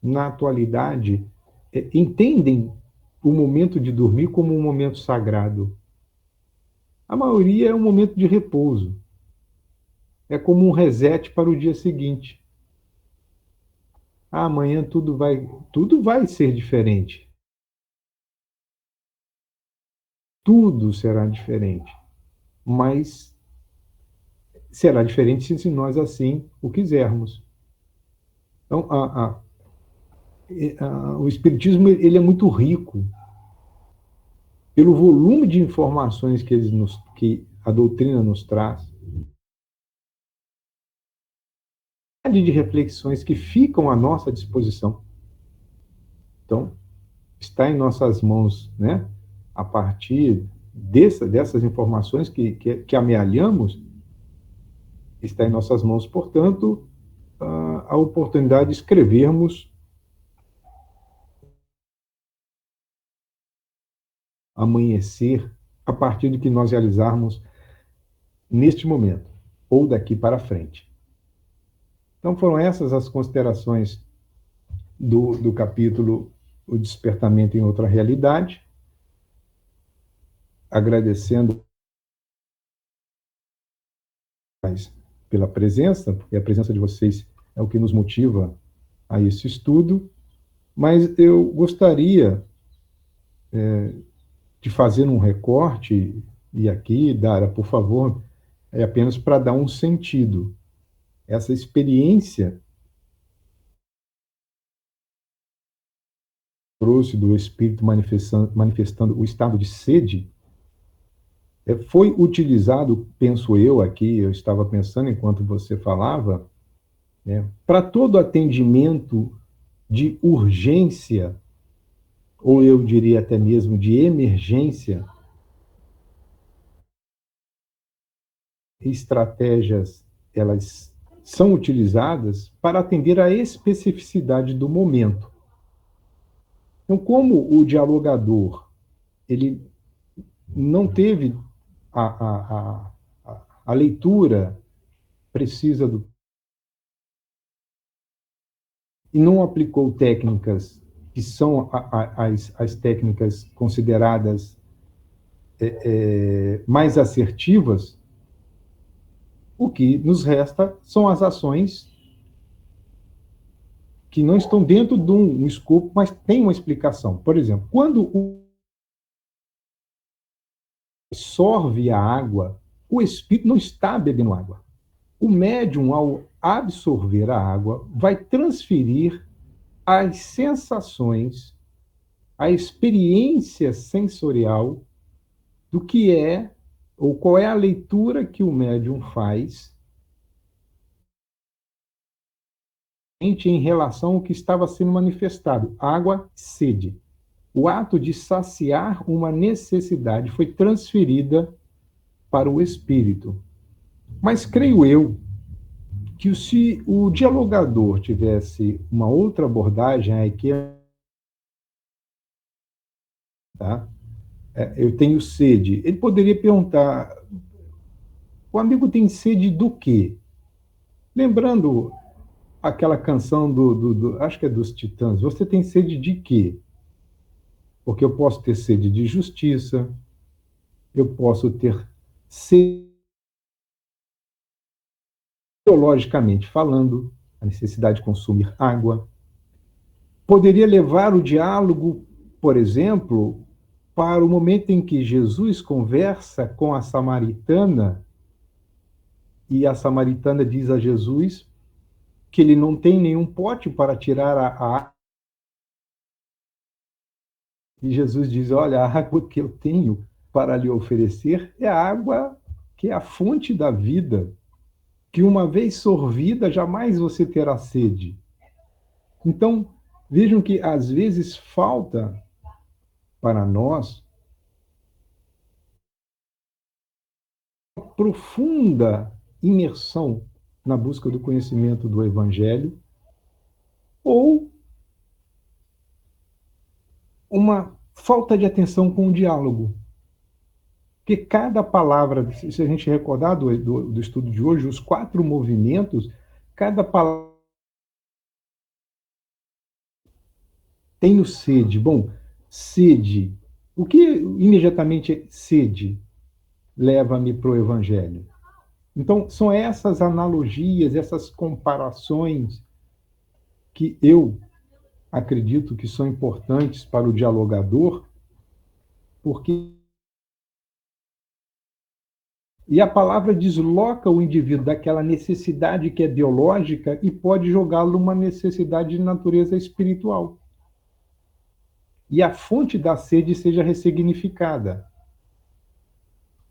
S1: Na atualidade, entendem o momento de dormir como um momento sagrado. A maioria é um momento de repouso. É como um reset para o dia seguinte. Amanhã tudo vai ser diferente. Tudo será diferente. Mas será diferente se nós assim o quisermos. Então, o Espiritismo ele é muito rico pelo volume de informações que a doutrina nos traz, de reflexões que ficam à nossa disposição. Então, está em nossas mãos, né, a partir dessas informações que amealhamos, está em nossas mãos, portanto, a oportunidade de escrevermos amanhecer a partir do que nós realizarmos neste momento, ou daqui para frente. Então, foram essas as considerações do capítulo O Despertamento em Outra Realidade, agradecendo pela presença, porque a presença de vocês é o que nos motiva a esse estudo, mas eu gostaria de fazer um recorte, e aqui, Dara, por favor, é apenas para dar um sentido. Essa experiência trouxe do Espírito manifestando o estado de sede, foi utilizado, penso eu aqui, eu estava pensando enquanto você falava, né, para todo atendimento de urgência, ou eu diria até mesmo de emergência, estratégias, elas são utilizadas para atender à especificidade do momento. Então, como o dialogador ele não teve a leitura precisa e não aplicou técnicas que são as técnicas consideradas mais assertivas, o que nos resta são as ações que não estão dentro de um escopo, mas tem uma explicação. Por exemplo, quando absorve a água, o espírito não está bebendo água. O médium, ao absorver a água, vai transferir as sensações, a experiência sensorial do que é, ou qual é a leitura que o médium faz em relação ao que estava sendo manifestado. Água, sede. O ato de saciar uma necessidade foi transferida para o espírito. Mas creio eu que se o dialogador tivesse uma outra abordagem, que tá? Eu tenho sede. Ele poderia perguntar, o amigo tem sede do quê? Lembrando aquela canção acho que é dos Titãs, você tem sede de quê? Porque eu posso ter sede de justiça, eu posso ter sede, biologicamente falando, a necessidade de consumir água. Poderia levar o diálogo, por exemplo, para o momento em que Jesus conversa com a samaritana, e a samaritana diz a Jesus que ele não tem nenhum pote para tirar a água. E Jesus diz: olha, a água que eu tenho para lhe oferecer é a água que é a fonte da vida, que uma vez sorvida, jamais você terá sede. Então, vejam que às vezes falta para nós uma profunda imersão na busca do conhecimento do Evangelho, ou uma falta de atenção com o diálogo. Porque cada palavra, se a gente recordar do estudo de hoje, os 4 movimentos, cada palavra tenho sede. Bom, sede. O que imediatamente é sede leva-me para o Evangelho? Então, são essas analogias, essas comparações que eu acredito que são importantes para o dialogador, porque e a palavra desloca o indivíduo daquela necessidade que é biológica e pode jogá-lo numa necessidade de natureza espiritual. E a fonte da sede seja ressignificada.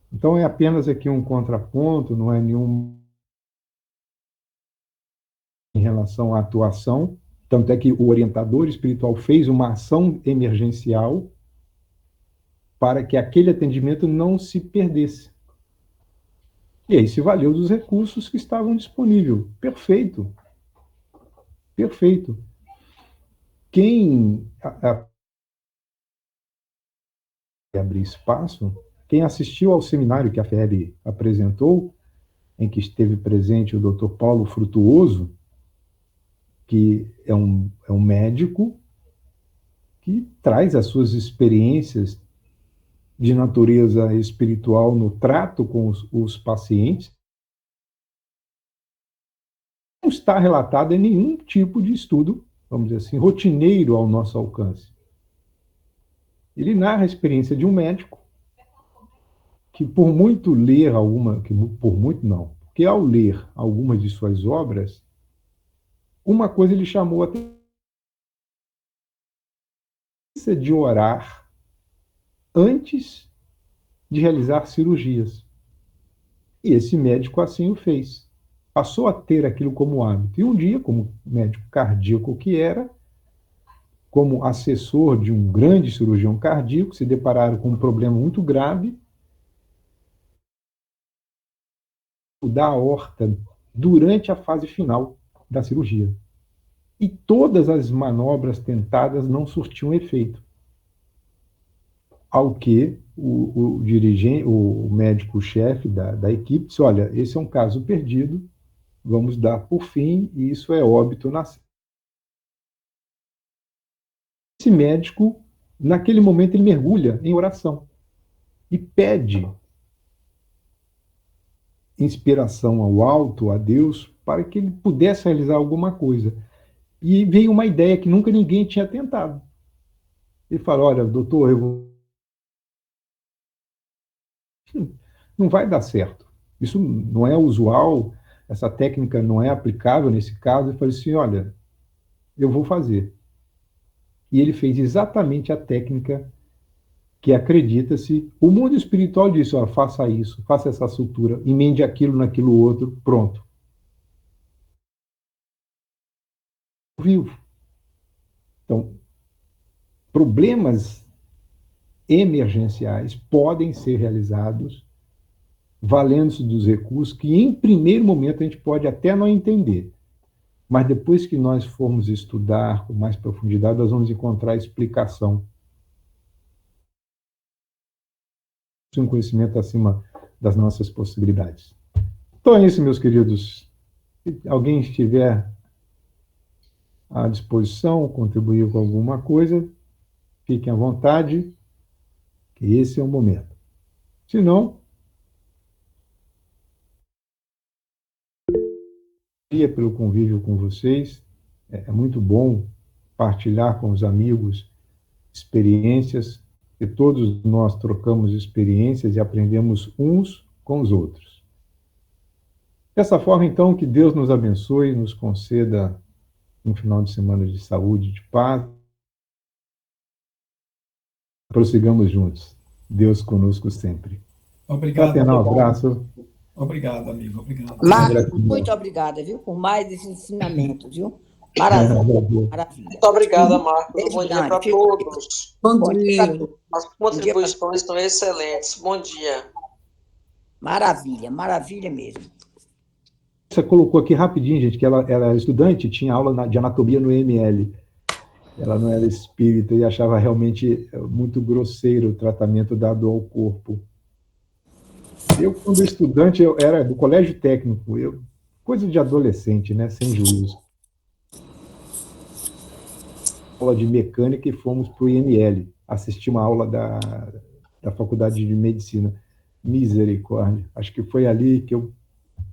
S1: Então é apenas aqui um contraponto, não é nenhum em relação à atuação, tanto é que o orientador espiritual fez uma ação emergencial para que aquele atendimento não se perdesse. E aí se valeu dos recursos que estavam disponíveis. Perfeito. Perfeito. Quem abrir espaço, quem assistiu ao seminário que a FEB apresentou, em que esteve presente o Dr. Paulo Frutuoso, que é um médico que traz as suas experiências de natureza espiritual no trato com os pacientes, não está relatado em nenhum tipo de estudo, vamos dizer assim, rotineiro ao nosso alcance. Ele narra a experiência de um médico que, por muito ler por muito não, porque ao ler algumas de suas obras, uma coisa ele chamou a atenção de orar antes de realizar cirurgias. E esse médico assim o fez. Passou a ter aquilo como hábito. E um dia, como médico cardíaco que era, como assessor de um grande cirurgião cardíaco, se depararam com um problema muito grave da aorta durante a fase final da cirurgia. E todas as manobras tentadas não surtiam efeito. Ao que o dirigente, o médico-chefe da equipe disse: olha, esse é um caso perdido, vamos dar por fim, e isso é óbito na... Esse médico, naquele momento, ele mergulha em oração e pede inspiração ao alto, a Deus, para que ele pudesse realizar alguma coisa. E veio uma ideia que nunca ninguém tinha tentado. Ele falou: olha, doutor, não vai dar certo. Isso não é usual, essa técnica não é aplicável nesse caso. Ele falou assim: olha, eu vou fazer. E ele fez exatamente a técnica que acredita-se. O mundo espiritual disse: ó, faça isso, faça essa sutura, emende aquilo naquilo outro, pronto. Vivo. Então, problemas emergenciais podem ser realizados valendo-se dos recursos que, em primeiro momento, a gente pode até não entender. Mas depois que nós formos estudar com mais profundidade, nós vamos encontrar a explicação. Um conhecimento acima das nossas possibilidades. Então é isso, meus queridos. Se alguém estiver à disposição, contribuir com alguma coisa, fiquem à vontade, que esse é o momento. Se não, pelo convívio com vocês, é muito bom partilhar com os amigos experiências e todos nós trocamos experiências e aprendemos uns com os outros. Dessa forma, então, que Deus nos abençoe e nos conceda um final de semana de saúde, de paz. Prossigamos juntos. Deus conosco sempre.
S3: Obrigado.
S1: Fraternal abraço.
S3: Obrigado, amigo. Obrigado.
S4: Marcos, muito obrigada, viu, por mais esse ensinamento, viu? Maravilha. Maravilha.
S7: Muito obrigada, Marcos. Bom dia para todos.
S4: Bom dia.
S7: As contribuições estão excelentes. Bom dia.
S4: Maravilha, maravilha mesmo.
S1: Você colocou aqui rapidinho, gente, que ela era estudante, tinha aula de anatomia no EML. Ela não era espírita e achava realmente muito grosseiro o tratamento dado ao corpo. Eu, quando estudante, eu era do colégio técnico, coisa de adolescente, né, sem juízo. Aula de mecânica e fomos para o IML, assistir uma aula da Faculdade de Medicina. Misericórdia. Acho que foi ali que eu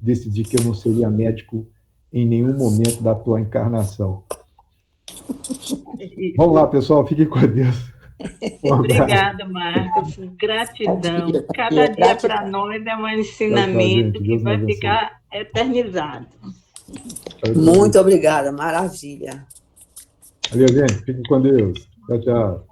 S1: decidi que eu não seria médico em nenhum momento da tua encarnação. Vamos lá, pessoal, fiquem com Deus.
S8: Obrigada, Marcos. Gratidão. Cada dia para nós é um ensinamento que vai ficar eternizado.
S4: Muito obrigada, maravilha.
S1: Valeu, gente. Fiquem com Deus. Tchau, tchau.